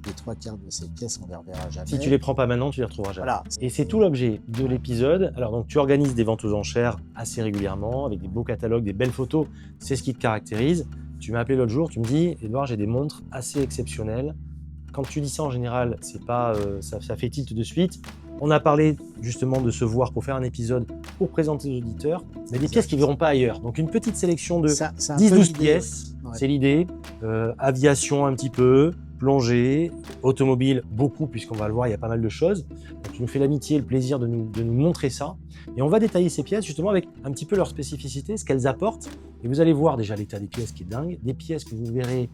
les 3/4 de ces pièces, on ne les reverra jamais. Si tu les prends pas maintenant, tu les retrouveras jamais. Voilà. Et c'est tout l'objet de l'épisode. Alors donc tu organises des ventes aux enchères assez régulièrement, avec des beaux catalogues, des belles photos, c'est ce qui te caractérise. Tu m'as appelé l'autre jour, tu me dis, Edouard, j'ai des montres assez exceptionnelles. Quand tu dis ça en général, c'est pas, ça fait tilt de suite. On a parlé justement de se voir pour faire un épisode pour présenter aux auditeurs, mais des pièces qu'ils ne verront pas ailleurs. Donc une petite sélection de 10-12 pièces, ouais. c'est l'idée. Aviation un petit peu, plongée, automobile beaucoup, puisqu'on va le voir, il y a pas mal de choses. Donc tu nous fais l'amitié et le plaisir de nous montrer ça. Et on va détailler ces pièces justement avec un petit peu leur spécificité, ce qu'elles apportent. Et vous allez voir déjà l'état des pièces qui est dingue, des pièces que vous verrez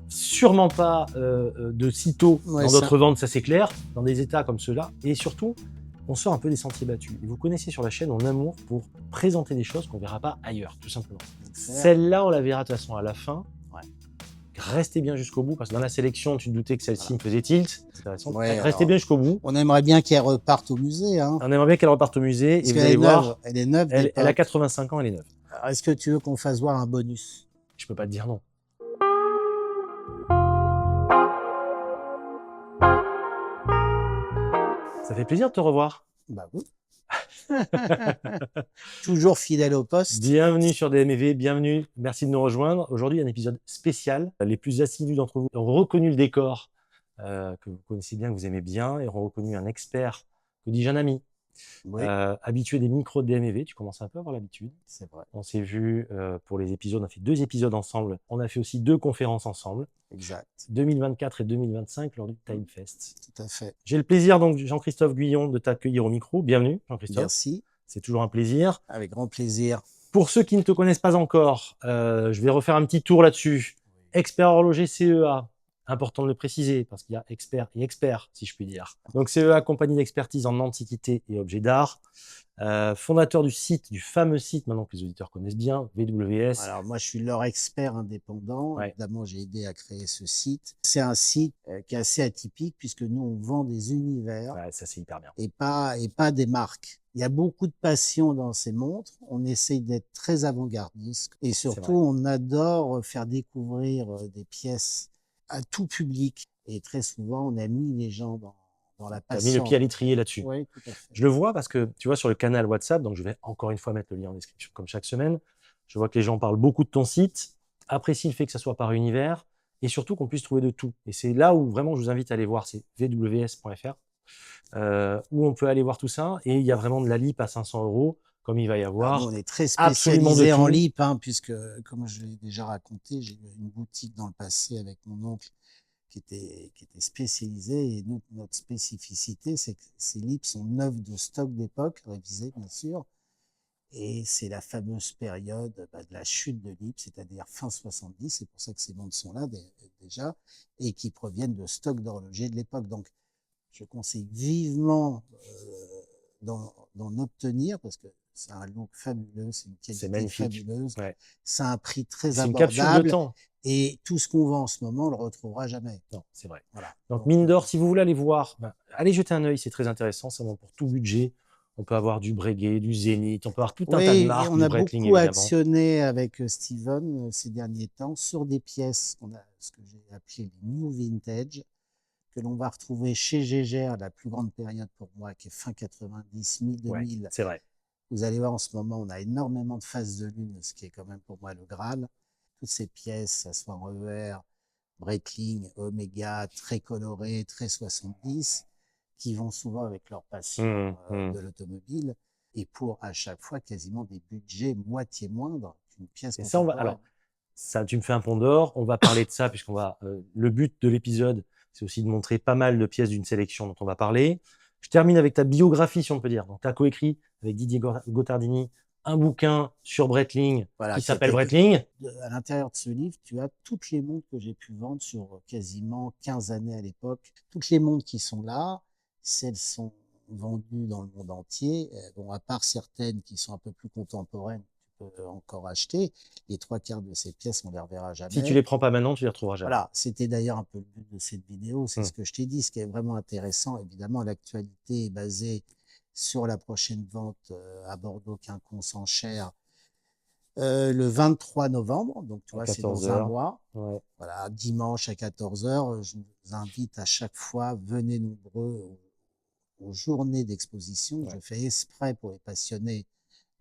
sûrement pas de sitôt dans d'autres ventes, ça c'est clair, dans des états comme ceux-là. Et surtout, on sort un peu des sentiers battus. Et vous connaissez sur la chaîne mon amour pour présenter des choses qu'on ne verra pas ailleurs, tout simplement. Celle-là, on la verra de toute façon à la fin. Ouais. Restez bien jusqu'au bout, parce que dans la sélection, tu te doutais que celle-ci me faisait tilt. C'est intéressant. Ouais, restez bien jusqu'au bout. On aimerait bien qu'elle reparte au musée. Hein. On aimerait bien qu'elle reparte au musée. Parce et vous allez voir, elle est neuve. Elle a 85 ans, elle est neuve. Est-ce que tu veux qu'on fasse voir un bonus? Je peux pas te dire non. Ça fait plaisir de te revoir. Bah oui. Toujours fidèle au poste. Bienvenue sur DMV, bienvenue. Merci de nous rejoindre. Aujourd'hui, un épisode spécial. Les plus assidus d'entre vous ont reconnu le décor que vous connaissez bien, que vous aimez bien, et ont reconnu un expert, que dis-je, un ami, oui. Habitué des micros de DMV. Tu commences un peu à avoir l'habitude. C'est vrai. On s'est vu pour les épisodes, on a fait 2 épisodes ensemble. On a fait aussi 2 conférences ensemble. Exact. 2024 et 2025 lors du Time Fest. Tout à fait. J'ai le plaisir, donc, Jean-Christophe Guyon, de t'accueillir au micro. Bienvenue, Jean-Christophe. Merci. C'est toujours un plaisir. Avec grand plaisir. Pour ceux qui ne te connaissent pas encore, je vais refaire un petit tour là-dessus. Expert horloger CEA, important de le préciser, parce qu'il y a expert et expert, si je puis dire. Donc CEA, compagnie d'expertise en antiquité et objets d'art. Fondateur du site, du fameux site, maintenant que les auditeurs connaissent bien, VWS. Alors moi, je suis leur expert indépendant. Ouais. Évidemment, j'ai aidé à créer ce site. C'est un site qui est assez atypique, puisque nous, on vend des univers. Ouais, ça, c'est hyper bien. Et pas des marques. Il y a beaucoup de passion dans ces montres. On essaye d'être très avant-gardiste. Et surtout, on adore faire découvrir des pièces à tout public. Et très souvent, on a mis les gens dans la passion. Tu as mis le pied à l'étrier là-dessus. Oui, tout à fait. Je le vois parce que, tu vois, sur le canal WhatsApp, donc je vais encore une fois mettre le lien en description comme chaque semaine, je vois que les gens parlent beaucoup de ton site, apprécient le fait que ça soit par univers et surtout qu'on puisse trouver de tout. Et c'est là où vraiment je vous invite à aller voir, c'est vws.fr, où on peut aller voir tout ça. Et il y a vraiment de la LIP à 500 €, comme il va y avoir. Alors, on est très spécialisé en LIP, hein, puisque, comme je l'ai déjà raconté, j'ai eu une boutique dans le passé avec mon oncle qui était spécialisé, et notre spécificité, c'est que ces LIP sont neufs de stock d'époque, révisés bien sûr, et c'est la fameuse période de la chute de LIP, c'est-à-dire fin 70, c'est pour ça que ces montres sont là déjà, et qui proviennent de stocks d'horlogers de l'époque. Donc, je conseille vivement d'en obtenir, parce que c'est un look fabuleux, c'est une qualité fabuleuse, ouais. C'est un prix très abordable. C'est une capsule de temps. Et tout ce qu'on vend en ce moment, on le retrouvera jamais. Non, c'est vrai. Voilà. Donc mine d'or, si vous voulez aller voir, allez jeter un œil, c'est très intéressant, c'est bon pour tout budget. On peut avoir du Breguet, du Zénith, on peut avoir tout un tas de marques. On a beaucoup actionné avec Steven ces derniers temps sur des pièces, ce que j'ai appelé les New Vintage, que l'on va retrouver chez Gégère, la plus grande période pour moi, qui est fin 90, mi-2000. Ouais, c'est vrai. Vous allez voir, en ce moment, on a énormément de phases de lune, ce qui est quand même pour moi le Graal. Toutes ces pièces, ça soit en revers, Breitling, Omega, très colorées, très 70, qui vont souvent avec leur passion de l'automobile, et pour à chaque fois quasiment des budgets moitié moindres qu'une pièce. Et ça, alors, ça, tu me fais un pont d'or. On va parler de ça puisqu'on va. Le but de l'épisode, c'est aussi de montrer pas mal de pièces d'une sélection dont on va parler. Je termine avec ta biographie, si on peut dire. Donc, tu as coécrit avec Didier Gottardini un bouquin sur Breitling, qui s'appelle Breitling. À l'intérieur de ce livre, tu as toutes les montres que j'ai pu vendre sur quasiment 15 années à l'époque. Toutes les montres qui sont là, celles sont vendues dans le monde entier. Bon, à part certaines qui sont un peu plus contemporaines, tu peux encore acheter. Les 3/4 de ces pièces, on ne les reverra jamais. Si tu les prends pas maintenant, tu les retrouveras jamais. Voilà, c'était d'ailleurs un peu le but de cette vidéo, c'est ce que je t'ai dit. Ce qui est vraiment intéressant, évidemment, l'actualité est basée sur la prochaine vente à Bordeaux Quinconce en chair Le 23 novembre, donc tu À vois, c'est 14 dans un heures. mois. Ouais. Voilà, dimanche à 14 heures, je vous invite à chaque fois, venez nombreux aux journées d'exposition. Ouais. Je fais exprès pour les passionnés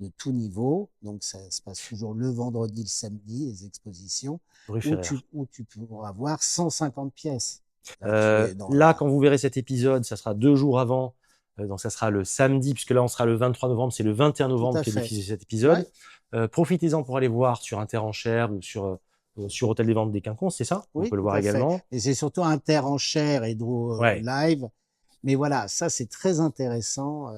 de tout niveau. Donc, ça se passe toujours le vendredi, le samedi, les expositions, Rue où Ferrer. tu pourras voir 150 pièces. Là, tu es dans Là, quand vous verrez cet épisode, ça sera 2 jours avant. Donc, ça sera le samedi, puisque là, on sera le 23 novembre. C'est le 21 Tout novembre à qu'est fait. diffusé cet Ouais, épisode. Profitez-en pour aller voir sur Interenchères ou sur Hôtel des Ventes des Quinconces, c'est ça? On oui, peut le tout voir à fait. également. Et c'est surtout Interenchères et Ouais, Live. Mais voilà, ça, c'est très intéressant.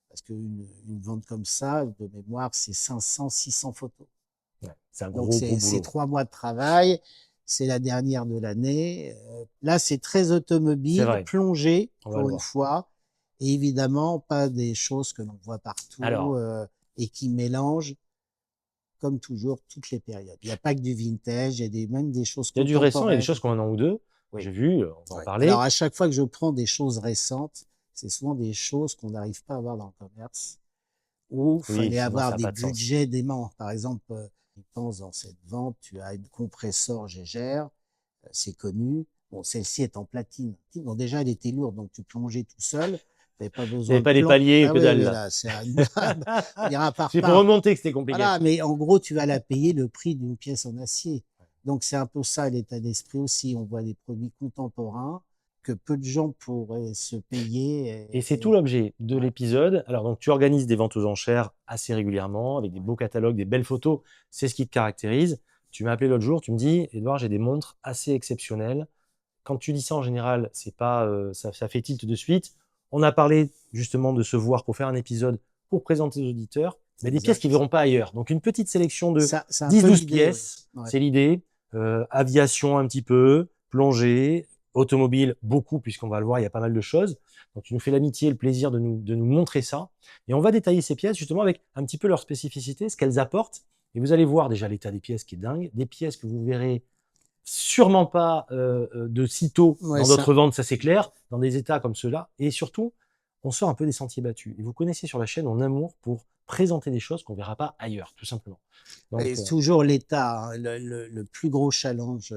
Parce qu'une vente comme ça, de mémoire, c'est 500, 600 photos. ouais. C'est un Donc, gros, gros c'est boulot. 3 mois de travail. C'est la dernière de l'année. Là, c'est très C'est automobile, vrai, plongé, on va le pour une voir. fois. Et évidemment, pas des choses que l'on voit partout Alors, et qui mélangent, comme toujours, toutes les périodes. Il n'y a pas que du vintage, il y a même des choses il y a du récent, il y a des choses contemporaines. qui ont 1 an ou 2. Oui. J'ai vu, on va en Ouais. parler. Alors, à chaque fois que je prends des choses récentes, c'est souvent des choses qu'on n'arrive pas à avoir dans le commerce, où il Oui, fallait sinon, ça avoir n'a des pas de sens. budgets déments. Par exemple, je pense dans cette vente, tu as une compresseur Gégère, c'est connu. Bon, celle-ci est en platine. Bon, déjà, elle était lourde, donc tu plongeais tout seul. Tu n'avais pas Il n'y besoin avait de pas les plan. paliers Ah que oui, dalle, mais là. là, c'est on ira par C'est pour part. remonter que c'était compliqué. Voilà, mais en gros, tu vas la payer le prix d'une pièce en acier. Donc, c'est un peu ça l'état d'esprit aussi. On voit des produits contemporains que peu de gens pourraient se payer. Et c'est tout l'objet de Ouais, l'épisode. Alors, donc, tu organises des ventes aux enchères assez régulièrement, avec des ouais. beaux catalogues, des belles photos. C'est ce qui te caractérise. Tu m'as appelé l'autre jour, tu me dis, Edouard, j'ai des montres assez exceptionnelles. Quand tu dis ça, en général, c'est pas, ça fait tilt de suite. On a parlé justement de se voir pour faire un épisode pour présenter aux auditeurs, mais des pièces qu'ils ne Exact. verront pas ailleurs. Donc, une petite sélection de Ça, c'est un peu 10-12 l'idée, oui. pièces, Ouais. c'est l'idée. Aviation un petit peu, plongée, automobile beaucoup, puisqu'on va le voir, il y a pas mal de choses. Donc, tu nous fais l'amitié et le plaisir de nous montrer ça. Et on va détailler ces pièces justement avec un petit peu leur spécificité, ce qu'elles apportent. Et vous allez voir déjà l'état des pièces qui est dingue. Des pièces que vous verrez sûrement pas de sitôt Ouais, dans ça, d'autres ventes, ça c'est clair, dans des états comme ceux-là. Et surtout, on sort un peu des sentiers battus. Et vous connaissez sur la chaîne mon amour pour présenter des choses qu'on ne verra pas ailleurs, tout simplement. et Donc, toujours l'état, hein. Le plus gros challenge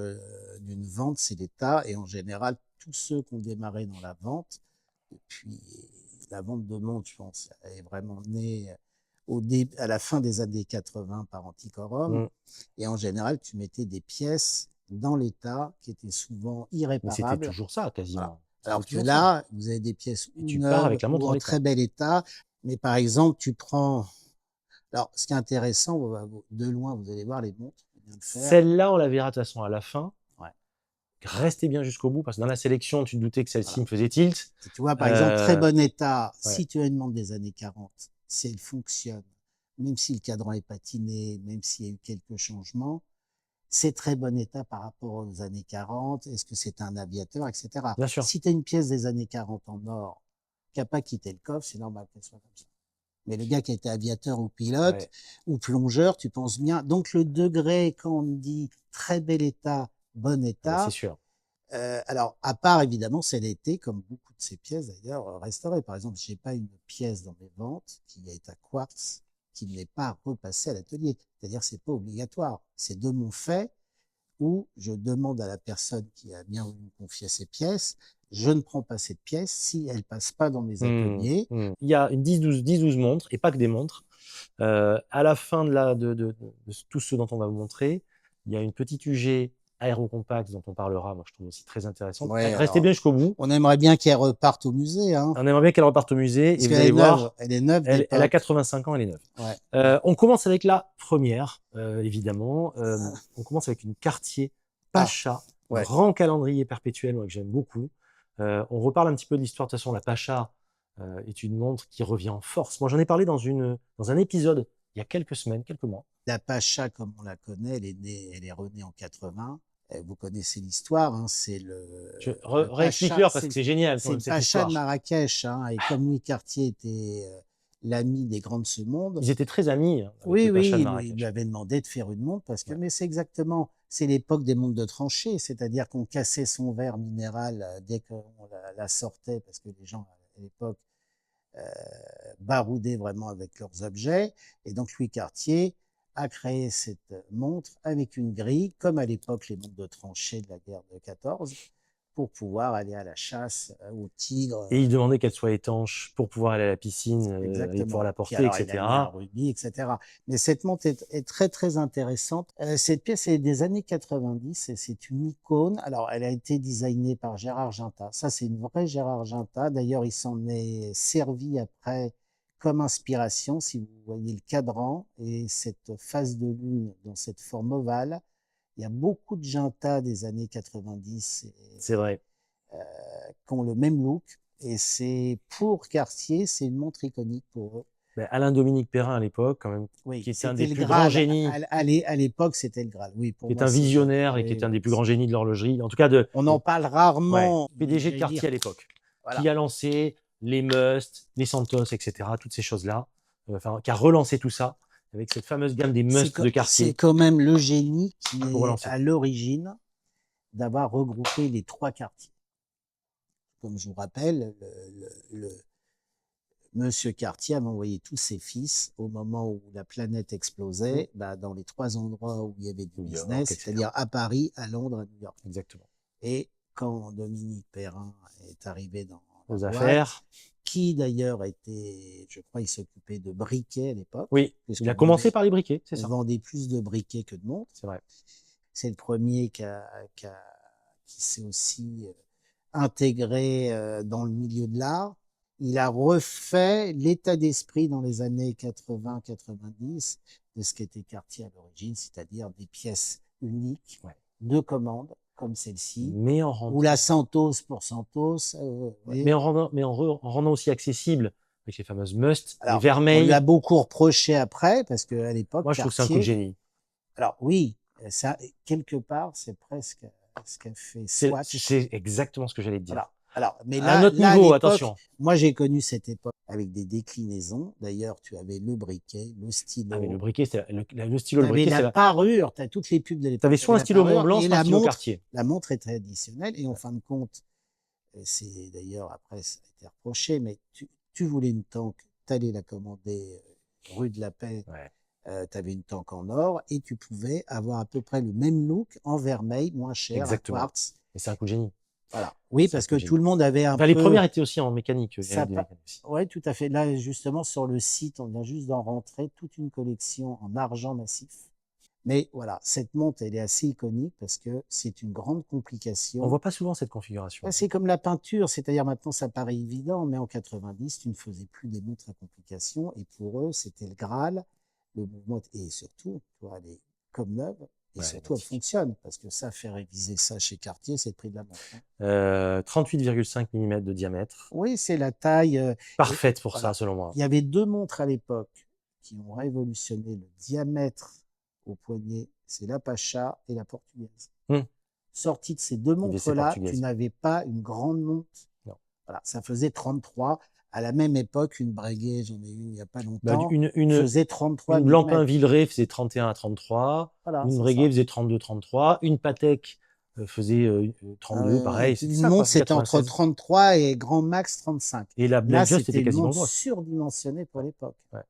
d'une vente, c'est l'état. Et en général, tous ceux qui ont démarré dans la vente, depuis la vente de montres, je pense, est vraiment née à la fin des années 80 par Antiquorum. Et en général, tu mettais des pièces dans l'état qui étaient souvent mais c'était irréparables. toujours ça, Voilà. quasiment. C'était Alors que toujours ça. là, vous avez des pièces Et ou tu pars neuves avec la montre ou en en l'état. très bel état. Mais par exemple, tu prends. Alors, ce qui est intéressant, de loin, vous allez voir les montres, on vient de faire. Celle-là, on la verra de toute façon à la fin. Ouais, Restez bien jusqu'au bout, parce que dans la sélection, tu te doutais que celle-ci voilà. me faisait tilt. Et tu vois, par exemple, très bon état, Ouais. si tu as une montre des années 40, si elle fonctionne, même si le cadran est patiné, même s'il y a eu quelques changements, c'est très bon état par rapport aux années 40. Est-ce que c'est un aviateur, etc. Bien sûr. Si tu as une pièce des années 40 en or qui n'a pas quitté le coffre, c'est normal qu'elle soit comme ça. Mais le gars qui était aviateur ou pilote Ouais. ou plongeur, tu penses bien. Donc le degré, quand on dit très bel état, bon Ah bah, c'est état, sûr. alors à part évidemment, c'est l'été, comme beaucoup de ces pièces d'ailleurs, restaurées. Par exemple, j'ai pas une pièce dans mes ventes qui est à quartz, qui n'est pas repassée à l'atelier. C'est-à-dire, c'est pas obligatoire. C'est de mon fait où je demande à la personne qui a bien voulu me confier ces pièces, je ne prends pas cette pièce si elle passe pas dans mes ateliers. Il y a une 10-12 montres, et pas que des montres. À la fin de tout ce dont on va vous montrer, il y a une petite UG aérocompact dont on parlera, moi je trouve aussi très intéressante. Ouais, Restez bien alors, jusqu'au bout. on aimerait bien qu'elle reparte au musée, hein, On aimerait bien qu'elle reparte au musée, parce et vous qu'elle allez est neuve, voir, elle est neuve elle a d'époque. 85 ans, elle est neuve. Ouais. On commence avec la première, évidemment. On commence avec une Cartier Pacha, Ouais. grand calendrier perpétuel, moi, que j'aime beaucoup. On reparle un petit peu de l'histoire. De toute façon, la Pacha est une montre qui revient en force. Moi, j'en ai parlé dans un épisode il y a quelques semaines, quelques mois. La Pacha, comme on la connaît, elle est renée en 80. Vous connaissez l'histoire, hein, c'est le Réexplique-leur parce que c'est génial quand c'est même le cette Pacha de histoire. Marrakech, hein, et comme Louis Cartier était l'ami des grands de ce monde, Ils étaient très amis avec oui, le Pacha de il lui Marrakech. avait demandé de faire une montre parce que, Ouais. mais c'est exactement, c'est l'époque des montres de tranchée, c'est-à-dire qu'on cassait son verre minéral dès qu'on la sortait parce que les gens à l'époque baroudaient vraiment avec leurs objets. Et donc Louis Cartier a créé cette montre avec une grille, comme à l'époque les montres de tranchée de la guerre de 14, pour pouvoir aller à la chasse au tigre. Et il demandait qu'elle soit étanche pour pouvoir aller à la piscine et Exactement. pouvoir la Puis porter, alors, il a mis un etc. rubis, etc. Mais cette montre est très, très intéressante. Cette pièce est des années 90 et c'est une icône. Alors, elle a été designée par Gérard Ginta. Ça, c'est une vraie Gérard Ginta. D'ailleurs, il s'en est servi après comme inspiration. Si vous voyez le cadran et cette face de lune dans cette forme ovale, il y a beaucoup de Ginta des années 90 C'est vrai. qui ont le même look. Et c'est pour Cartier, c'est une montre iconique pour eux. Ben, Alain-Dominique Perrin à l'époque, quand même, Oui, qui était un c'était des le plus grands Graal. génies, À l'époque, c'était le Graal. Oui, pour qui est moi, un c'est visionnaire et qui oui, était un des oui, plus grands génies de l'horlogerie, en tout cas de on en parle ouais, rarement. PDG de J'allais Cartier dire, à l'époque, voilà. qui a lancé les Must, les Santos, etc., toutes ces choses-là, enfin, qui a relancé tout ça avec cette fameuse gamme des Must de C'est Cartier quand même le génie qui pour est relancer. à l'origine d'avoir regroupé les trois quartiers. Comme je vous rappelle, Monsieur Cartier m'a envoyé tous ses fils au moment où la planète explosait, dans les trois endroits où il y avait du New York, business, etc. c'est-à-dire à Paris, à Londres, à New York. Exactement. Et quand Dominique Perrin est arrivé dans la Aux boîte, affaires. qui d'ailleurs était, je crois, il s'occupait de briquets à l'époque. Oui, il a commencé par les briquets, c'est On ça. vendait plus de briquets que de montres. C'est vrai. C'est le premier qui s'est aussi intégré dans le milieu de l'art. Il a refait l'état d'esprit dans les années 80-90 de ce qu'était Cartier à l'origine, c'est-à-dire des pièces uniques, Ouais. de commande, comme celle-ci, Mais en ou rendant, la Santos pour Santos. en rendant aussi accessible avec les fameuses Must, les Alors, on lui vermeils. a beaucoup reproché après, parce qu'à l'époque, Moi, je trouve que c'est un coup de Cartier, génie. alors oui, ça, quelque part, c'est presque ce qu'a fait C'est Swatch. c'est exactement ce que j'allais te dire. Voilà. Alors, mais À là, notre à niveau, l'époque, attention. moi j'ai connu cette époque avec des déclinaisons. D'ailleurs, tu avais le briquet, le Ah, mais stylo, le briquet, le stylo, tu le avais briquet, c'est la parure, tu as toutes les pubs de Tu l'époque. avais Tu soit avais un la stylo Mont parure Blanc, et soit un stylo Cartier. la montre est traditionnelle. Et en fin de compte, c'est d'ailleurs après ça a été reproché, mais tu voulais une tank, tu allais la commander rue de la Paix. Ouais. Tu avais une tank en or et tu pouvais avoir à peu près le même look en vermeil, moins cher, Exactement. un quartz. Et c'est un coup de génie. Voilà. Oui, C'est un parce coup que de tout génie. le monde avait un Enfin, peu. les premières étaient aussi en mécanique. Ça Oui, tout à fait. Là, justement, sur le site, on vient juste d'en rentrer toute une collection en argent massif. Mais voilà, cette montre, elle est assez iconique parce que c'est une grande On complication. voit pas souvent cette configuration. C'est comme la peinture, c'est-à-dire maintenant ça paraît évident, mais en 90, tu ne faisais plus des montres à complication et pour eux, c'était le Graal, le mouvement, et surtout, tu vois, elle est comme neuve, et Ouais, surtout elle magnifique. fonctionne parce que ça, faire réviser ça chez Cartier, c'est le prix de la montre. 38,5 mm de diamètre. Oui, c'est la taille. Parfaite pour Voilà. ça, selon moi. Il y avait deux montres à l'époque qui ont révolutionné le diamètre au poignet, c'est la Pacha et la Portugaise. Sorti de ces deux montres-là, tu n'avais pas une grande montre. Non. Voilà, ça faisait 33. À la même époque, une Breguet, j'en ai eu il n'y a pas longtemps, faisait 33 Une mm. Blancpain Villeray faisait 31 à 33. Voilà, une Breguet faisait 32-33. Une Patek faisait 32, pareil. Une montre, c'était entre 33 et grand max 35. Et la Blade Just était une quasiment montre grosse. surdimensionnée pour l'époque. Ouais.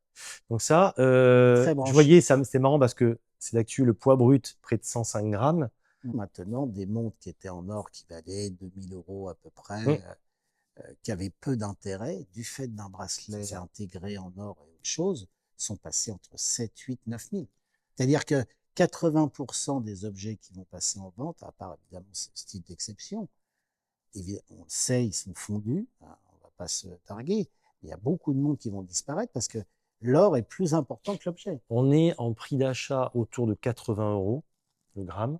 Donc ça, Très je voyais, c'était marrant parce que c'est d'actu, le poids brut, près de 105 grammes. Maintenant, des montres qui étaient en or qui valaient 2000 € à peu près, qui avaient peu d'intérêt, du fait d'un bracelet intégré en or et autre chose, sont passés entre 7, 8, 9 000. C'est-à-dire que 80% des objets qui vont passer en vente, à part évidemment ce style d'exception, on le sait, ils sont fondus, hein, on ne va pas se targuer, il y a beaucoup de montres qui vont disparaître parce que l'or est plus important que l'objet. On est en prix d'achat autour de 80 € le gramme.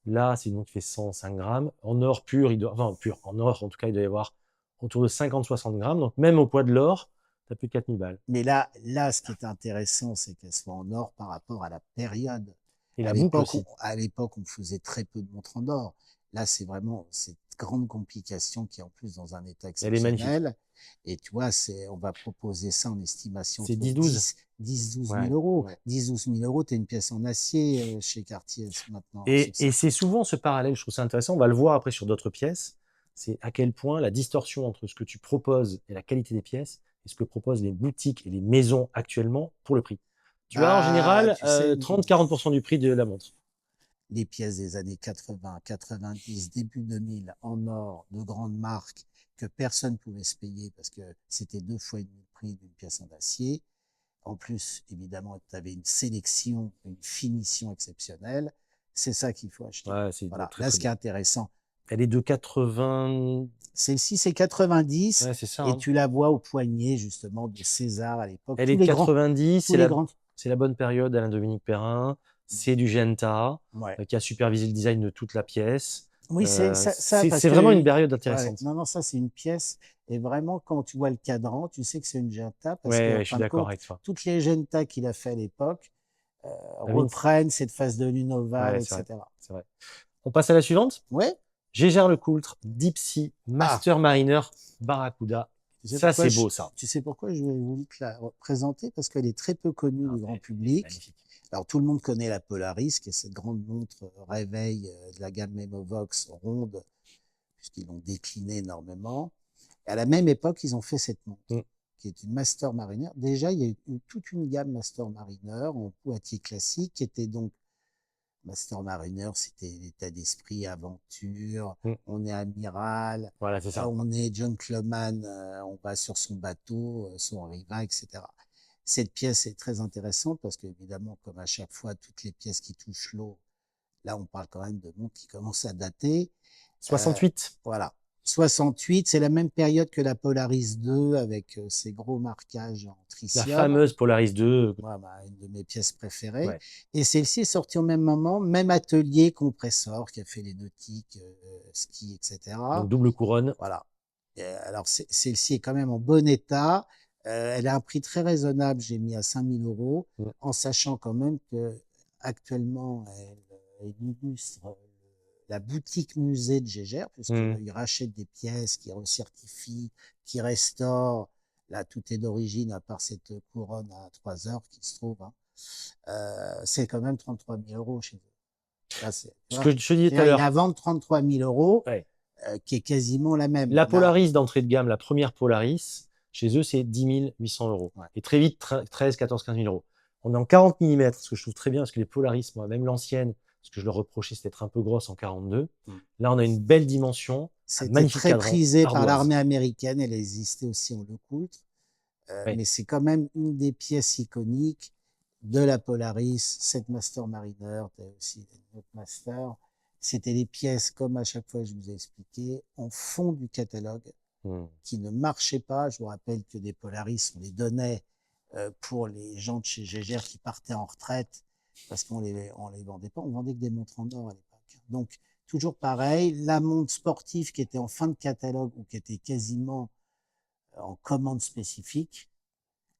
Là, c'est une montre qui fait 105 grammes. En or pur, en or, en tout cas, il doit y avoir autour de 50-60 grammes. Donc, même au poids de l'or, tu as plus de 4000 balles. Mais là, ce qui est intéressant, c'est qu'elle soit en or par rapport à la période. Et la boucle aussi. À l'époque, on faisait très peu de montres en or. Là, c'est vraiment cette grande complication qui est en plus dans un état exceptionnel. Elle est magnifique. Et tu vois, on va proposer ça en estimation. C'est 10-12 000 euros. 10-12 000 €, tu as une pièce en acier chez Cartier maintenant. Et c'est souvent ce parallèle, je trouve ça intéressant. On va le voir après sur d'autres pièces. C'est à quel point la distorsion entre ce que tu proposes et la qualité des pièces et ce que proposent les boutiques et les maisons actuellement pour le prix. Tu as en général tu sais, 30-40% du prix de la montre. les pièces des années 80, 90, début 2000 en or de grandes marques que personne ne pouvait se payer parce que c'était 2 fois et demi le prix d'une pièce en acier. En plus, évidemment, tu avais une sélection, une finition exceptionnelle. C'est ça qu'il faut acheter. Ouais, c'est Voilà. très Là, très ce qui est bien. intéressant, Elle est de 80. celle-ci, c'est 90 Ouais, c'est ça. et Hein. tu la vois au poignet, justement, de César à l'époque. Elle est de 90, tous les grands. c'est la bonne période Alain-Dominique Perrin. C'est du Genta Ouais. qui a supervisé le design de toute la pièce. Oui, parce C'est vraiment une que, période ouais, intéressante. non, ça, c'est une pièce. Et vraiment, quand tu vois le cadran, tu sais que c'est une Genta parce Ouais, qu'en ouais, je suis fin de d'accord compte, avec toi. toutes les Genta qu'il a fait à l'époque Ah oui, reprennent cette phase de lune ovale, ouais, c'est vrai, etc. c'est vrai. On passe à la suivante. Ouais. Gégère Lecoultre, Deep Sea, Ah, Master Mariner, Barracuda. Ça, c'est beau, ça. tu sais pourquoi je voulais te la présenter? Parce qu'elle est très peu connue Ah, du grand mais public. magnifique. Alors, tout le monde connaît la Polaris, qui est cette grande montre réveil de la gamme Memovox ronde, puisqu'ils l'ont déclinée énormément. Et à la même époque, ils ont fait cette montre, Mm. qui est une Master Mariner. Déjà, il y a eu toute une gamme Master Mariner en boîtier classique, qui était donc Master Mariner, c'était l'état d'esprit, aventure, Mm. on est amiral, Voilà, c'est ça. on est gentleman, on va sur son bateau, son rivain, etc. Cette pièce est très intéressante parce qu'évidemment, comme à chaque fois, toutes les pièces qui touchent l'eau, là, on parle quand même de montres qui commencent à dater. Euh, 68. voilà. 68, c'est la même période que la Polaris 2 avec ses gros marquages en La tritium. fameuse Polaris 2. Voilà, une de mes pièces préférées. Ouais. Et celle-ci est sortie au même moment, même atelier compresseur qui a fait les nautiques, ski, etc. Donc, double couronne. Voilà. Alors, celle-ci est quand même en bon état. Elle a un prix très raisonnable, j'ai mis à 5000 euros, Mm. en sachant quand même que actuellement, elle illustre la boutique musée de Gégère, Mm. puisqu'ils rachètent des pièces, qui recertifient, qui restaurent. Là, tout est d'origine, à part cette couronne à 3 heures qui se trouve. Hein. C'est quand même 33 000 euros chez eux. Là, Ce que je te disais tout à il a l'heure. vendu 33 000 euros, Ouais. qui est quasiment la même. La Là, Polaris d'entrée de gamme, la première Polaris, chez eux, c'est 10 800 euros. ouais. Et très vite, 13, 14, 15 000 euros. On est en 40 mm, ce que je trouve très bien, parce que les Polaris, moi, même l'ancienne, ce que je leur reprochais, c'était d'être un peu grosse en 42. Là, on a une belle dimension, un C'était magnifique très cadran, prisé par ardoise. l'armée américaine, elle existait aussi en Lecoultre. Ouais. Mais c'est quand même une des pièces iconiques de la Polaris, cette Master Mariner, tu as aussi notre Master. C'était des pièces, comme à chaque fois je vous ai expliqué, en fond du catalogue, qui ne marchaient pas. Je vous rappelle que des Polaris, on les donnait pour les gens de chez Gégère qui partaient en retraite, parce qu'on les vendait pas, on vendait que des montres en or à l'époque. Donc, toujours pareil, la montre sportive qui était en fin de catalogue ou qui était quasiment en commande spécifique,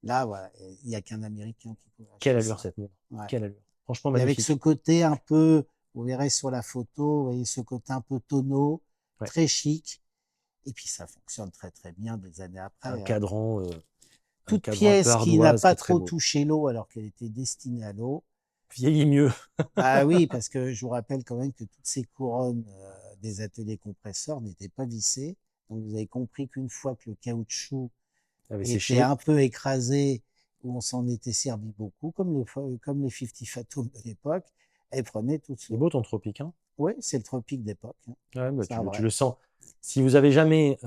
là, voilà, il n'y a qu'un Américain qui pouvait acheter Quelle allure ça. cette montre. Ouais. Quelle allure. Franchement, Et avec magnifique. ce côté un peu, vous verrez sur la photo, vous voyez ce côté un peu tonneau, Ouais. très chic. Et puis ça fonctionne très très bien des années après. Un cadran, toute un peu pièce qui n'a ardoise, pas qui est très trop beau. touché l'eau alors qu'elle était destinée à l'eau. Vieillit mieux. Bah oui, parce que je vous rappelle quand même que toutes ces couronnes des ateliers compresseurs n'étaient pas vissées. Donc vous avez compris qu'une fois que le caoutchouc avait était séché. un peu écrasé, où on s'en était servi beaucoup, comme les 50 Fathoum de l'époque, elles prenaient tout de C'est suite. beau ton tropique, hein. Oui, c'est le tropique d'époque. Hein. Ouais, bah, C'est tu le sens. Si vous avez jamais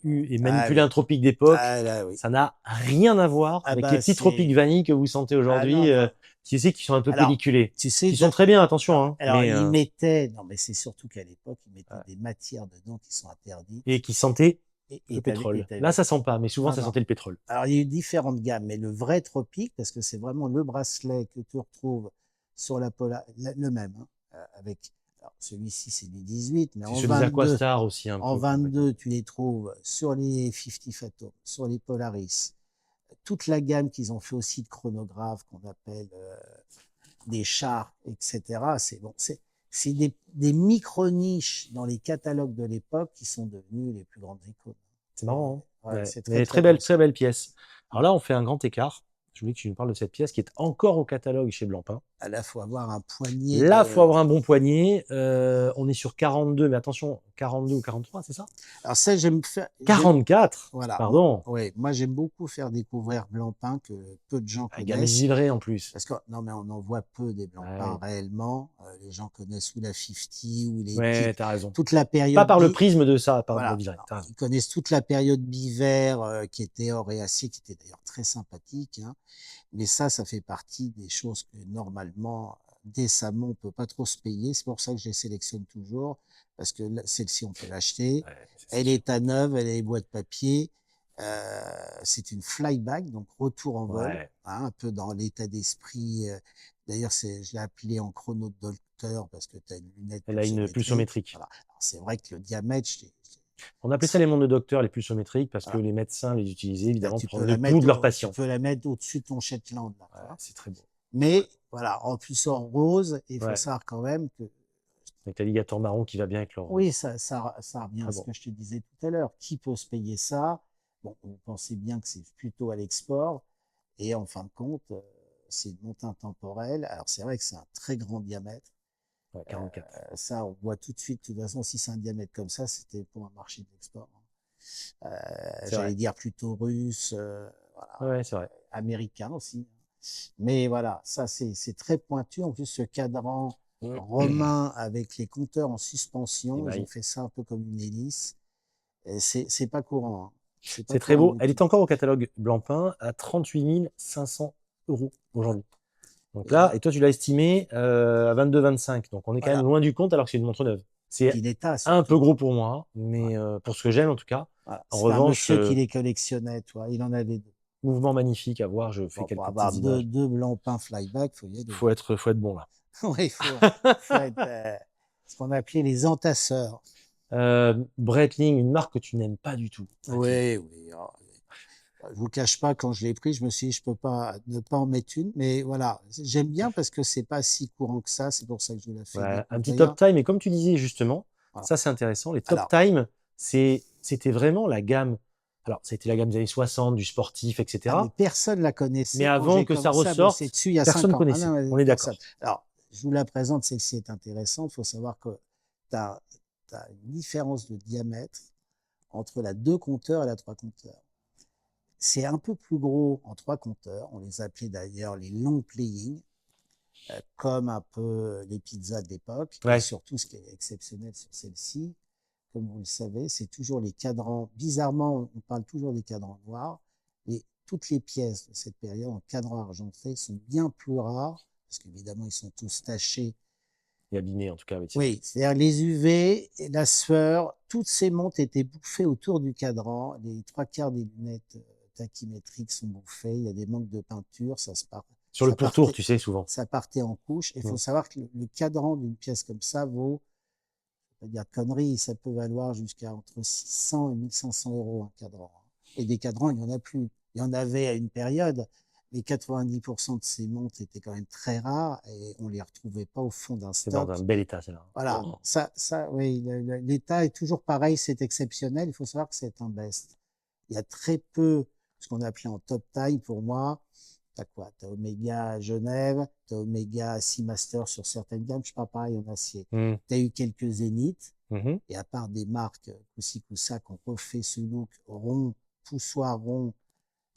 eu et manipulé oui. un tropique d'époque, Là, oui. ça n'a rien à voir avec bah, les petits tropiques vanille que vous sentez aujourd'hui, non. qui sont un peu Alors, pelliculés. tu sais, Qui sont très bien, attention. Hein, alors mais, ils mettaient, non mais c'est surtout qu'à l'époque, ils mettaient ouais. des matières dedans qui sont interdites. Et qui sentaient Et le pétrole. t'avais- Là, ça sent pas, mais souvent, Non, ça non. sentait le pétrole. Alors, il y a eu différentes gammes, mais le vrai tropique, parce que c'est vraiment le bracelet que tu retrouves sur la Polar, le même, hein, avec, alors celui-ci c'est du 18, mais C'est en ceux des 22, Aquastar aussi un en peu. 22, tu les trouves sur les 50 Fathoum, sur les Polaris, toute la gamme qu'ils ont fait aussi de chronographes qu'on appelle des chars, etc. C'est bon, c'est des micro-niches dans les catalogues de l'époque qui sont devenues les plus grandes icônes. C'est marrant. Hein, Ouais, ouais. c'est Mais très très belle pièce. Alors là, on fait un grand écart. Je voulais que tu nous parles de cette pièce qui est encore au catalogue chez Blancpain. Là, il faut avoir un poignet. Là, il faut avoir un bon poignet. On est sur 42, mais attention, 42 ou 43, c'est ça? Alors ça, j'aime faire. 44. Voilà. Pardon. Ouais, moi j'aime beaucoup faire découvrir blanc-pin que peu de gens Gamme connaissent. givrée en plus. Parce que non, mais on en voit peu des blancs-pins Ouais, réellement. Les gens connaissent ou la 50 ou les ouais, t'as raison. toute la Pas période. par le prisme de ça, par de la Voilà. virée. Alors, ils connaissent toute la période bivaire qui était or et acier, qui était d'ailleurs très sympathique. Hein. Mais ça fait partie des choses que normalement, décemment, on peut pas trop se payer. C'est pour ça que je les sélectionne toujours, parce que celle-ci, on peut l'acheter. Ouais, Elle est à neuve, elle est boîte papier. C'est une flyback, donc retour en vol, Ouais. hein, un peu dans l'état d'esprit. D'ailleurs, je l'ai appelé en chrono de docteur parce que tu as une lunette Elle a une pulsométrique. Voilà. C'est vrai que le diamètre, On appelait ça les montres de docteur, les pulsométriques, parce que voilà. les médecins les utilisaient évidemment Tu pour peux le la pouls de leurs tu patients. peux la mettre au-dessus de ton Shetland. Là, Ouais, c'est très beau. mais voilà, en plus en rose, il faut Ouais. savoir quand même que Avec l'alligator marron qui va bien avec leur oui, rose. ça revient Très à ce bon. que je te disais tout à l'heure. Qui peut se payer ça? Bon, vous pensez bien que c'est plutôt à l'export. Et en fin de compte, c'est une montre intemporelle. Alors c'est vrai que c'est un très grand diamètre. Ouais, 44. Ça, on voit tout de suite. De toute façon, si c'est un diamètre comme ça, c'était pour un marché d'export. C'est J'allais vrai. dire plutôt russe, voilà, Ouais, c'est vrai. américain aussi. Mais voilà, ça c'est très pointu. En plus, ce cadran romain avec les compteurs en suspension, ils ont Émail. fait ça un peu comme une hélice. Et c'est pas courant. Hein. C'est pas C'est très courant beau. du Elle tout. est encore au catalogue Blancpain à 38 500 € aujourd'hui. Donc Et là, là, et toi, tu l'as estimé à 22-25. Donc on est quand même voilà. loin du compte alors que c'est une montre neuve. C'est Puis l'état un peu surtout. gros pour moi, Ouais. mais pour ce que j'aime en tout cas. Voilà. En C'était un revanche, monsieur qui les collectionnait, toi. Il en avait deux. mouvement magnifique à voir. Je fais Bon, pour quelques avoir petites images. deux blancs peints flyback, faut y aller. Faut être bon là. Oui, faut être ce qu'on appelait les entasseurs. Breitling, une marque que tu n'aimes pas du tout. Breitling. Oui, oui. Oh, je vous cache pas, quand je l'ai pris, je me suis dit, je peux pas ne pas en mettre une. Mais voilà, j'aime bien parce que c'est pas si courant que ça. C'est pour ça que je vous l'ai fait Ouais, un petit découvrir. top time. Et comme tu disais justement, Voilà. ça c'est intéressant. Les top Alors, time, c'était vraiment la gamme. Alors, c'était la gamme des années 60, du sportif, ah, mais etc. personne la Mais connaissait quand avant j'ai que ça commencé à bosser ressorte, dessus il y a personne 5 ne ans. Ah connaissait. non, mais On est personne. d'accord. Alors, je vous la présente, celle-ci est intéressante. Il faut savoir que tu as une différence de diamètre entre la 2 compteurs et la 3 compteurs. C'est un peu plus gros en 3 compteurs. On les appelait d'ailleurs les long playing, comme un peu les pizzas de l'époque. Et Ouais. surtout, ce qui est exceptionnel sur celle-ci, comme vous le savez, c'est toujours les cadrans. Bizarrement, on parle toujours des cadrans noirs. Et toutes les pièces de cette période en cadran argenté sont bien plus rares, parce qu'évidemment, ils sont tous tachés. Et abîmé en tout cas. Oui, c'est-à-dire les UV, la sueur, toutes ces montres étaient bouffées autour du cadran. Les 3/4 des lunettes tachymétriques sont bouffées. Il y a des manques de peinture. Sur le pourtour, tu sais, souvent. Ça partait en couche. Il faut savoir que le cadran d'une pièce comme ça vaut, je vais pas dire connerie, ça peut valoir jusqu'à entre 600 et 1500 € un cadran. Et des cadrans, il n'y en a plus. Il y en avait à une période, mais 90% de ces montres étaient quand même très rares et on ne les retrouvait pas au fond d'un C'est dans stock. un bel état, celle-là. Voilà, Oh. oui, l'état est toujours pareil, c'est exceptionnel. Il faut savoir que c'est un best. Il y a très peu ce qu'on appelait en top time pour moi. T'as quoi? T'as Omega Genève, t'as Omega Seamaster sur certaines gammes, je sais pas pareil en acier. T'as eu quelques Zénith, et à part des marques Koussi Koussa qui ont refait ce look rond, poussoir rond,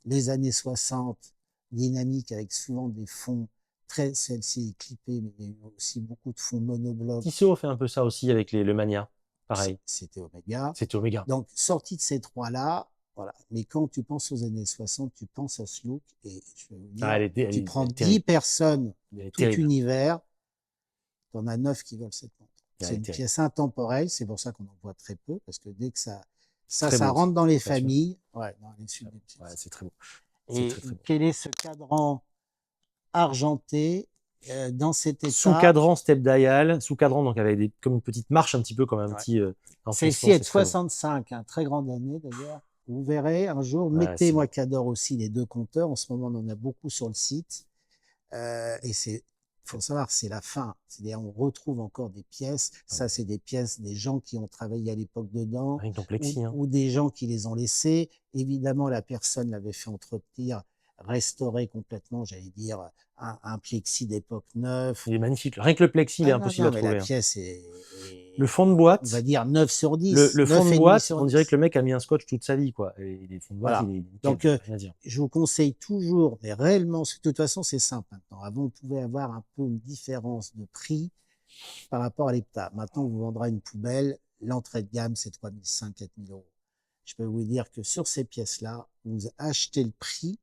les années 60, dynamique avec souvent des fonds très, celle-ci est clippée, mais il y a eu aussi beaucoup de fonds monoblocs. Tissot fait un peu ça aussi avec le Mania. Pareil. C'était Omega. C'était Omega. Donc, sorti de ces trois-là, voilà. Mais quand tu penses aux années 60, tu penses à ce look. Et je vais vous dire, tu prends 10 personnes, tout univers, tu en as 9 qui veulent cette montre. C'est une pièce intemporelle, c'est pour ça qu'on en voit très peu, parce que dès que ça rentre dans les familles, ouais, dans les sud des pièces. Ouais, c'est très beau. Et quel est ce cadran argenté dans cet état? Sous cadran step dial, sous cadran donc avec comme une petite marche un petit peu comme un petit. Celle-ci est de 65, un très grande année d'ailleurs. Vous verrez un jour, mettez moi qui adore aussi les deux compteurs. En ce moment, on en a beaucoup sur le site. Et faut savoir, c'est la fin. C'est-à-dire, on retrouve encore des pièces. Ça, c'est des pièces des gens qui ont travaillé à l'époque dedans, plexi, ou des gens qui les ont laissées. Évidemment, la personne l'avait fait entretenir restauré complètement, j'allais dire, un plexi d'époque neuf. Il est magnifique. Rien que le plexi, il est impossible à mais trouver. la pièce est, Le fond de on boîte, va dire 9 sur le 10, fond de 9,5 boîte, sur on dirait 10. que le mec a mis un scotch toute sa vie, quoi. Et les fonds de boîte, Voilà. il est nickel, Donc, rien à dire. je vous conseille toujours, mais réellement, de toute façon, c'est simple maintenant. Avant, on pouvait avoir un peu une différence de prix par rapport à l'hectare. Maintenant, on vous vendra une poubelle. L'entrée de gamme, c'est 3 500, 4 000 euros. Je peux vous dire que sur ces pièces-là, vous achetez le prix,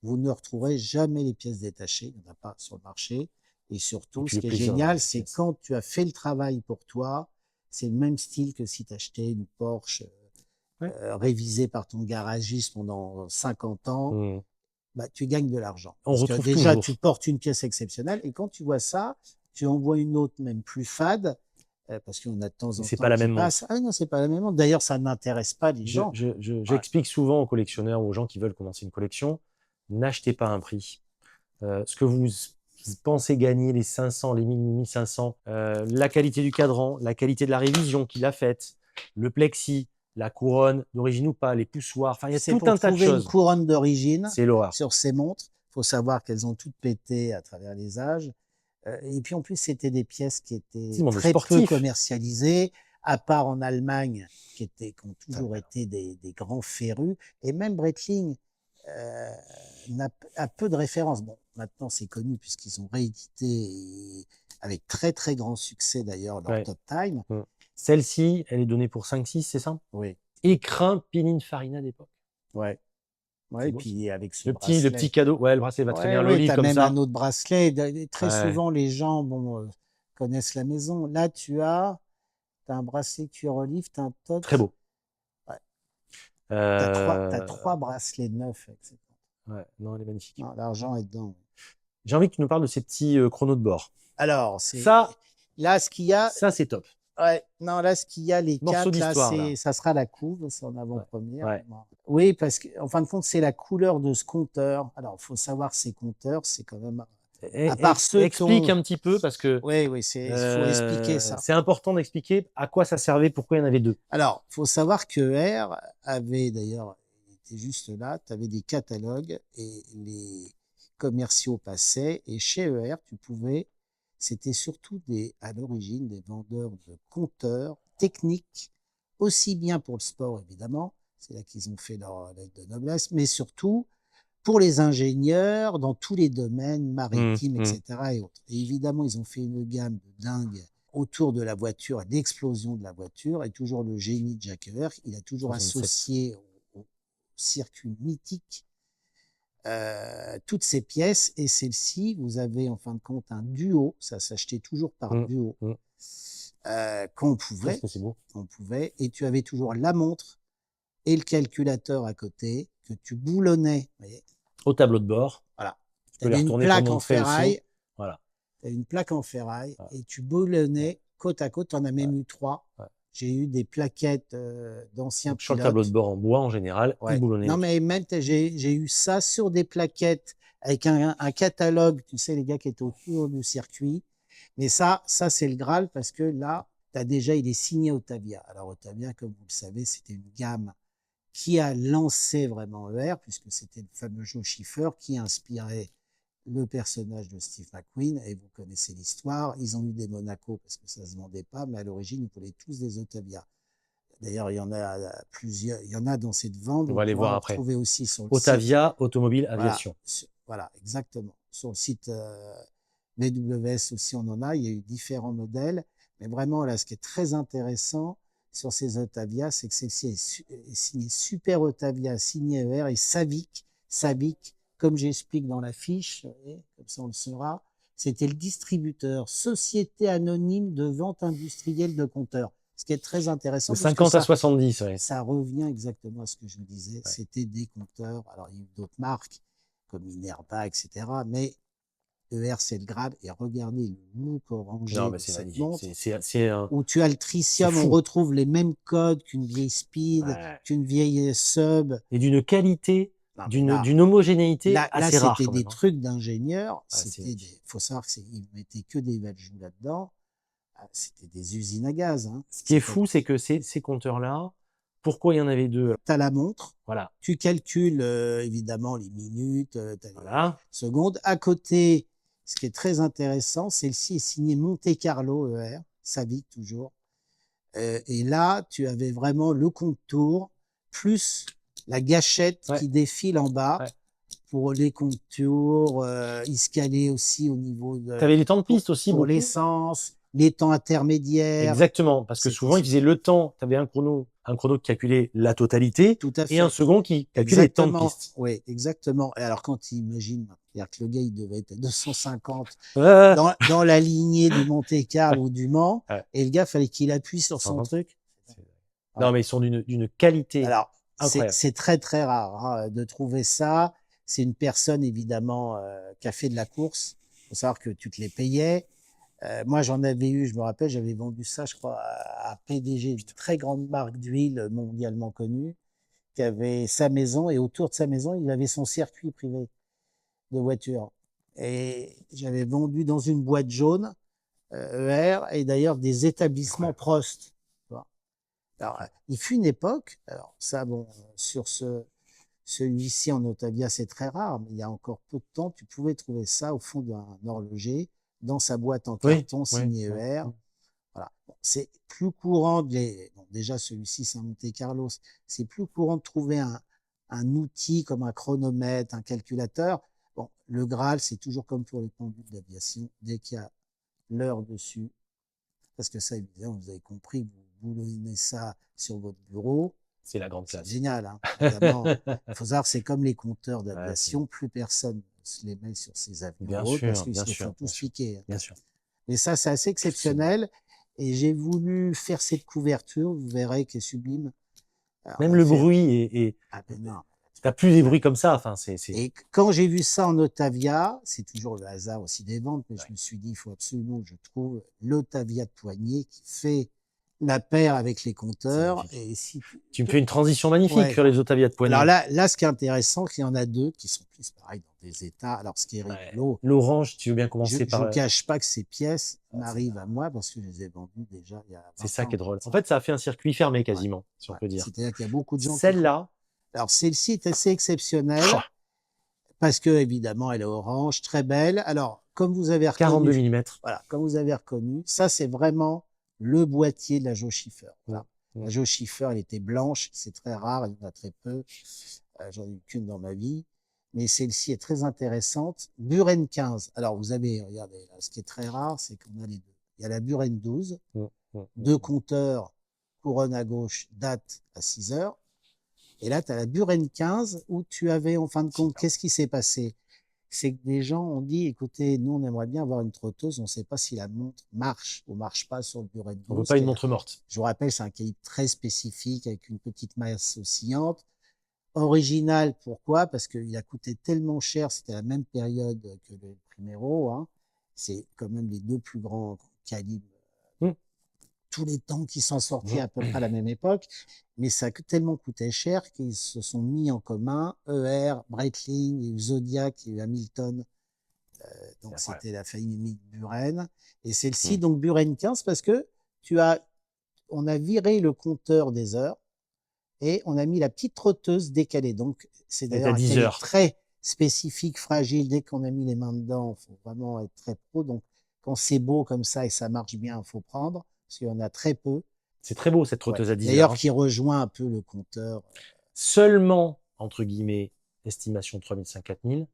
vous ne retrouverez jamais les pièces détachées. Il n'y en a pas sur le marché. Et surtout, ce qui est génial, c'est quand tu as fait le travail pour toi, c'est le même style que si tu achetais une Porsche révisée par ton garagiste pendant 50 ans. Bah, tu gagnes de l'argent. Parce que déjà, tu portes une pièce exceptionnelle et quand tu vois ça, tu en vois une autre même plus fade parce qu'on a de temps en temps c'est pas la même passe. Ah non, c'est pas la même montre. D'ailleurs, ça n'intéresse pas les gens. J'explique souvent aux collectionneurs, aux gens qui veulent commencer une collection, n'achetez pas un prix. Ce que vous pensez gagner, les 500, les 1000, 1500, la qualité du cadran, la qualité de la révision qu'il a faite, le plexi, la couronne d'origine ou pas, les poussoirs, enfin il y a tout un tas de choses. Une couronne d'origine c'est l'horreur. Sur ces montres, il faut savoir qu'elles ont toutes pété à travers les âges. Et puis en plus, c'était des pièces qui étaient très peu commercialisées, à part en Allemagne, qui ont toujours été des grands férus. Et même Breitling a peu de références. Bon, maintenant c'est connu puisqu'ils ont réédité avec très très grand succès d'ailleurs leur Top Time. Celle-ci, elle est donnée pour 5-6, c'est ça? Oui. Écrin Pininfarina d'époque. Ouais. Ouais, et puis avec ce le petit cadeau, le bracelet va très bien, ouais, l'olive comme même ça. un autre bracelet. Très souvent, les gens connaissent la maison. Là, tu as un bracelet cuir olive, tu as un tot. Très beau. Ouais. Tu as 3 bracelets neufs. Etc. Ouais, non, elle est magnifique. L'argent est dedans. J'ai envie que tu nous parles de ces petits chronos de bord. Alors, là, ce qu'il y a. Ça, c'est top. Ouais, non, là, ce qu'il y a, les morceaux 4, là, ça sera la couve, c'est en avant-première. Ouais. Oui, parce qu'en fin de compte, c'est la couleur de ce compteur. Alors, il faut savoir, ces compteurs, c'est quand même. À part ceux explique un petit peu, parce que. Oui, il faut expliquer ça. C'est important d'expliquer à quoi ça servait, pourquoi il y en avait 2. Alors, il faut savoir que ER avait, d'ailleurs, il était juste là, tu avais des catalogues et les commerciaux passaient. Et chez ER, c'était surtout à l'origine des vendeurs de compteurs techniques, aussi bien pour le sport évidemment, c'est là qu'ils ont fait leur lettre de noblesse, mais surtout pour les ingénieurs dans tous les domaines maritimes, etc. Et autres. Et évidemment, ils ont fait une gamme de dingue autour de la voiture, l'explosion de la voiture, et toujours le génie de Jacques ER, il a toujours associé au circuit mythique toutes ces pièces, et celle-ci, vous avez en fin de compte un duo, ça s'achetait toujours par duo, qu'on pouvait, et tu avais toujours la montre et le calculateur à côté, que tu boulonnais. Voyez, au tableau de bord. Voilà. Tu avais une plaque en ferraille. Voilà. Tu avais une plaque en ferraille et tu boulonnais côte à côte. Tu en as même eu 3. J'ai eu des plaquettes d'anciens pilotes. Sur le tableau de bord en bois en général, ils boulonnaient. Non, mais même j'ai eu ça sur des plaquettes avec un catalogue, tu sais, les gars qui étaient autour du circuit. Mais ça c'est le Graal parce que là, il est signé Otavia. Alors Otavia, comme vous le savez, c'était une gamme qui a lancé vraiment ER, puisque c'était le fameux Joe Schiffer qui inspirait le personnage de Steve McQueen, et vous connaissez l'histoire. Ils ont eu des Monaco parce que ça ne se vendait pas, mais à l'origine, ils voulaient tous des Otavia. D'ailleurs, il y en a plusieurs, il y en a dans cette vente. On va les voir après. Aussi sur le Otavia, site. Automobile, Aviation. Voilà, exactement. Sur le site VWS aussi, on en a. Il y a eu différents modèles. Mais vraiment, là, ce qui est très intéressant sur ces Otavia, c'est que celle-ci est signée Super Otavia, signé ER, et Savic, comme j'explique dans la fiche, comme ça on le saura, c'était le distributeur, Société Anonyme de Vente Industrielle de Compteurs. Ce qui est très intéressant. De 50 à 70, oui. Ça revient exactement à ce que je vous disais. Ouais. C'était des compteurs. Alors, il y a eu d'autres marques, comme Minerva, etc. Mais ER, c'est le grade. Et regardez le look orangé de cette montre. Où tu as le tritium, on retrouve les mêmes codes qu'une vieille Speed, qu'une vieille Sub. Et d'une qualité, d'une homogénéité assez rare. Là, c'était des trucs d'ingénieurs. Il faut savoir qu'ils ne mettaient que des Valjoux là-dedans. C'était des usines à gaz. Hein. Ce qui est fou, c'est que ces compteurs-là, Pourquoi il y en avait deux? Tu as la montre, Voilà. tu calcules évidemment les minutes, tu as les Voilà. secondes. À côté, ce qui est très intéressant, celle-ci est signée Monte Carlo ER, Savic toujours. Et là, tu avais vraiment le contour plus la gâchette Ouais. qui défile en bas Ouais. pour les contours. Il se calait aussi au niveau de. Tu avais les temps de piste aussi, pour beaucoup. l'essence, les temps intermédiaires. Exactement, parce que C'était souvent, ils faisaient le temps. Tu avais un chrono qui calculait la totalité Tout à fait. et un second qui calculait les temps de piste. Oui, exactement. Et alors, quand tu imagines, c'est-à-dire que le gars, il devait être à 250 Ouais. dans la lignée du Monte-Carlo ou du Mans, Ouais. et le gars, fallait qu'il appuie sur son 120. truc. Non, mais ils sont d'une qualité Alors, incroyable. c'est très, très rare hein, de trouver ça. C'est une personne, évidemment, qui a fait de la course. Il faut savoir que tu te les payais. Moi, j'en avais eu, je me rappelle, j'avais vendu ça, je crois, à PDG, une très grande marque d'huile mondialement connue, qui avait sa maison, et autour de sa maison, il avait son circuit privé de voitures. Et j'avais vendu dans une boîte jaune, ER, et d'ailleurs des établissements Prost. Tu vois. Alors, il fut une époque, alors ça, bon, sur celui-ci en Otavia, c'est très rare, mais il y a encore peu de temps, tu pouvais trouver ça au fond d'un horloger, dans sa boîte en carton signée ER. Voilà. Bon, c'est plus courant bon, déjà celui-ci, c'est un Monte Carlo, c'est plus courant de trouver un outil comme un chronomètre, un calculateur. Bon, le Graal, c'est toujours comme pour les pendules d'aviation, dès qu'il y a l'heure dessus, parce que ça, évidemment, vous avez compris, vous boulonnez ça sur votre bureau. C'est la grande classe. C'est génial, hein, évidemment. Il faut savoir, c'est comme les compteurs d'aviation, plus personne se les met sur ses avions bien hautes, sûr, parce qu'ils bien se sûr, font tous piquer. Hein. Bien sûr. Mais ça, c'est assez exceptionnel. Et j'ai voulu faire cette couverture, vous verrez, qui est sublime. Alors, même le bruit est... Ah ben non. T'as plus des bruits comme ça. Enfin, Et quand j'ai vu ça en Otavia, c'est toujours le hasard aussi des ventes, mais je me suis dit, il faut absolument que je trouve l'Otavia de poignée qui fait la paire avec les compteurs. Et si tu me fais une transition magnifique Ouais. sur les Otavia de poignée. Alors là, ce qui est intéressant, c'est qu'il y en a deux qui sont plus pareils dans des états. Alors, ce qui est rigolo. L'orange, tu veux bien commencer par. Je ne cache pas que ces pièces m'arrivent à moi parce que je les ai vendues déjà il y a 20 ans. C'est ça qui est drôle. En fait, ça a fait un circuit fermé quasiment, si on peut dire. C'est-à-dire qu'il y a beaucoup de gens Celle-là. Alors, celle-ci est assez exceptionnelle parce que, évidemment, elle est orange, très belle. Alors, comme vous avez reconnu. 42 mm. Voilà, comme vous avez reconnu, ça, c'est vraiment le boîtier de la Joe Schiffer. Voilà. La Joe Schiffer, elle était blanche, c'est très rare, il y en a très peu. J'en ai eu qu'une dans ma vie. Mais celle-ci est très intéressante. Buren 15. Alors, vous avez, regardez, là, ce qui est très rare, c'est qu'on a les deux. Il y a la Buren 12, deux compteurs, couronne à gauche, date à 6 heures. Et là, tu as la Buren 15 où tu avais, en fin de compte, qu'est-ce qui s'est passé? C'est que des gens ont dit, écoutez, nous, on aimerait bien avoir une trotteuse, on ne sait pas si la montre marche ou marche pas sur le Buren 12. On ne veut pas une montre morte. Je vous rappelle, c'est un calibre très spécifique avec une petite masse oscillante. Original, pourquoi? Parce qu'il a coûté tellement cher, c'était la même période que le Primero, hein. C'est quand même les deux plus grands calibres, tous les temps qui sont sortis à peu près à la même époque, mais ça a tellement coûté cher qu'ils se sont mis en commun, ER, Breitling, il y a eu Zodiac, il y a eu Hamilton, donc c'était la famille Buren, et celle-ci, donc Buren 15, parce que on a viré le compteur des heures, et on a mis la petite trotteuse décalée. Donc, c'est d'ailleurs un calibre très spécifique, fragile. Dès qu'on a mis les mains dedans, il faut vraiment être très pro. Donc, quand c'est beau comme ça et ça marche bien, il faut prendre, parce qu'il y en a très peu. C'est très beau, cette trotteuse à 10 heures. D'ailleurs, qui rejoint un peu le compteur. Seulement, entre guillemets, estimation 3500-4000.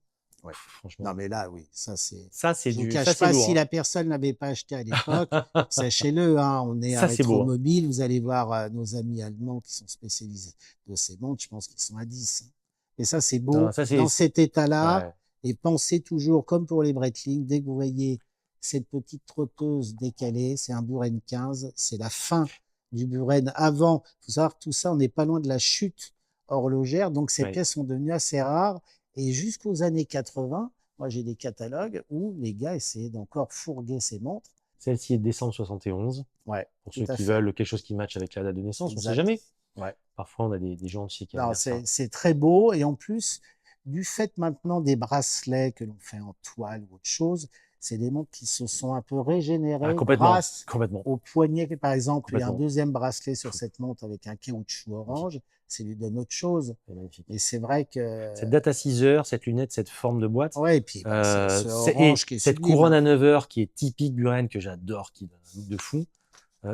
Ouais. Franchement. Non, mais là, oui, ça c'est. Je ne cache pas, si la personne n'avait pas acheté à l'époque, sachez-le, hein, on est à Rétromobile, vous allez voir nos amis allemands qui sont spécialisés de ces montres, je pense qu'ils sont à 10. Hein. Et ça, c'est beau, dans cet état-là, et pensez toujours, comme pour les Breitling, dès que vous voyez cette petite trotteuse décalée, c'est un Buren 15, c'est la fin du Buren avant. Il faut savoir que tout ça, on n'est pas loin de la chute horlogère, donc ces pièces sont devenues assez rares. Et jusqu'aux années 80, moi j'ai des catalogues où les gars essayaient d'encore fourguer ces montres. Celle-ci est de décembre 71. Ouais. Pour ceux qui veulent quelque chose qui matche avec la date de naissance, on ne sait jamais. Ouais. Parfois, on a des gens aussi qui aiment ça. C'est très beau. Et en plus, du fait maintenant des bracelets que l'on fait en toile ou autre chose, c'est des montres qui se sont un peu régénérées Complètement, grâce complètement. au poignet. Par exemple, il y a un Complètement. deuxième bracelet sur cette montre avec un caoutchouc orange, ça lui donne autre chose. C'est magnifique. Et c'est vrai que... Cette date à 6 heures, cette lunette, cette forme de boîte. Ouais, et puis ce Et orange qui est cette sublime. couronne à 9 heures qui est typique Buren, que j'adore, qui donne un look de fou.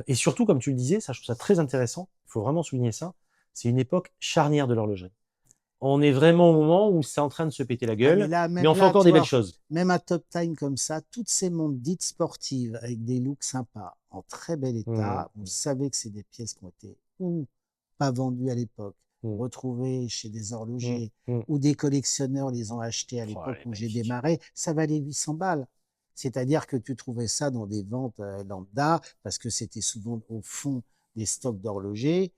Et surtout, comme tu le disais, ça, je trouve ça très intéressant. Il faut vraiment souligner ça. C'est une époque charnière de l'horlogerie. On est vraiment au moment où c'est en train de se péter la gueule, mais on fait encore des belles choses. Même à Top Time comme ça, toutes ces montres dites sportives avec des looks sympas, en très bel état, vous savez que c'est des pièces qui ont été ou pas vendues à l'époque, retrouvées chez des horlogers, ou des collectionneurs les ont achetées à l'époque où j'ai démarré, ça valait 800 balles. C'est-à-dire que tu trouvais ça dans des ventes lambda, parce que c'était souvent au fond des stocks d'horlogers.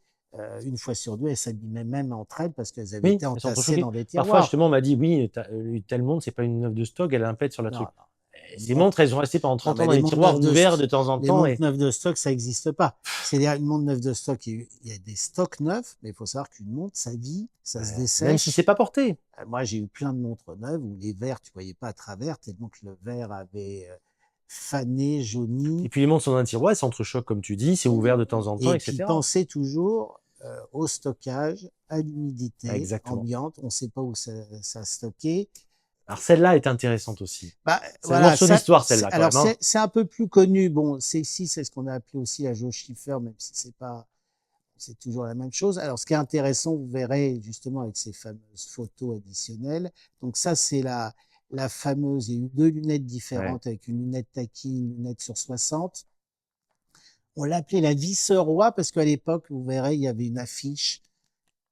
Une fois sur deux, elles s'abîmaient même entre elles parce qu'elles avaient été entassées dans des tiroirs. Parfois, justement, on m'a dit, oui, telle montre, c'est pas une neuve de stock, elle a un pet sur la truc. Les montres, elles ont resté pendant 30 ans dans les tiroirs ouverts de temps en temps. Les montres neuves de stock, ça n'existe pas. C'est-à-dire, une montre neuve de stock, il y a des stocks neufs, mais il faut savoir qu'une montre, ça vit, ça se dessèche. Même si c'est pas porté. Moi, j'ai eu plein de montres neuves où les verres, tu voyais pas à travers, tellement que le verre avait fané, jauni. Et puis les montres sont dans un tiroir, elles s'entrechoquent, comme tu dis, c'est ouvert de temps en temps, etc. Et puis, pensez toujours au stockage, à l'humidité ambiante. On ne sait pas où ça stocké. Alors celle-là est intéressante aussi. C'est un morceau d'histoire, celle-là. Alors c'est un peu plus connu. Bon, c'est ce qu'on a appelé aussi la jauge Schiffer, même si c'est toujours la même chose. Alors ce qui est intéressant, vous verrez justement avec ces fameuses photos additionnelles. Donc ça, c'est la fameuse. Il y a eu deux lunettes différentes avec une lunette taquine, une lunette sur 60. On l'appelait la Visser-Roi parce qu'à l'époque, vous verrez, il y avait une affiche.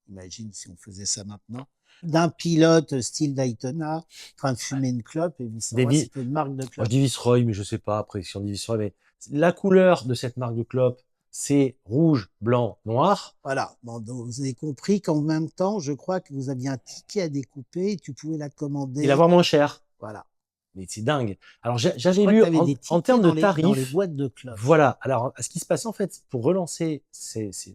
Imagine si on faisait ça maintenant. D'un pilote style Daytona, en train de fumer une clope, et c'était une marque de clope. Moi, je dis Viceroy, mais je sais pas après si on dit Viceroy, mais la couleur de cette marque de clope, c'est rouge, blanc, noir. Voilà. Bon, donc vous avez compris qu'en même temps, je crois que vous aviez un ticket à découper et tu pouvais la commander. Et l'avoir moins cher. Voilà. Mais c'est dingue. Alors, j'avais lu en termes de tarifs. Dans les boîtes de clopes. Voilà. Alors, ce qui se passait, en fait, pour relancer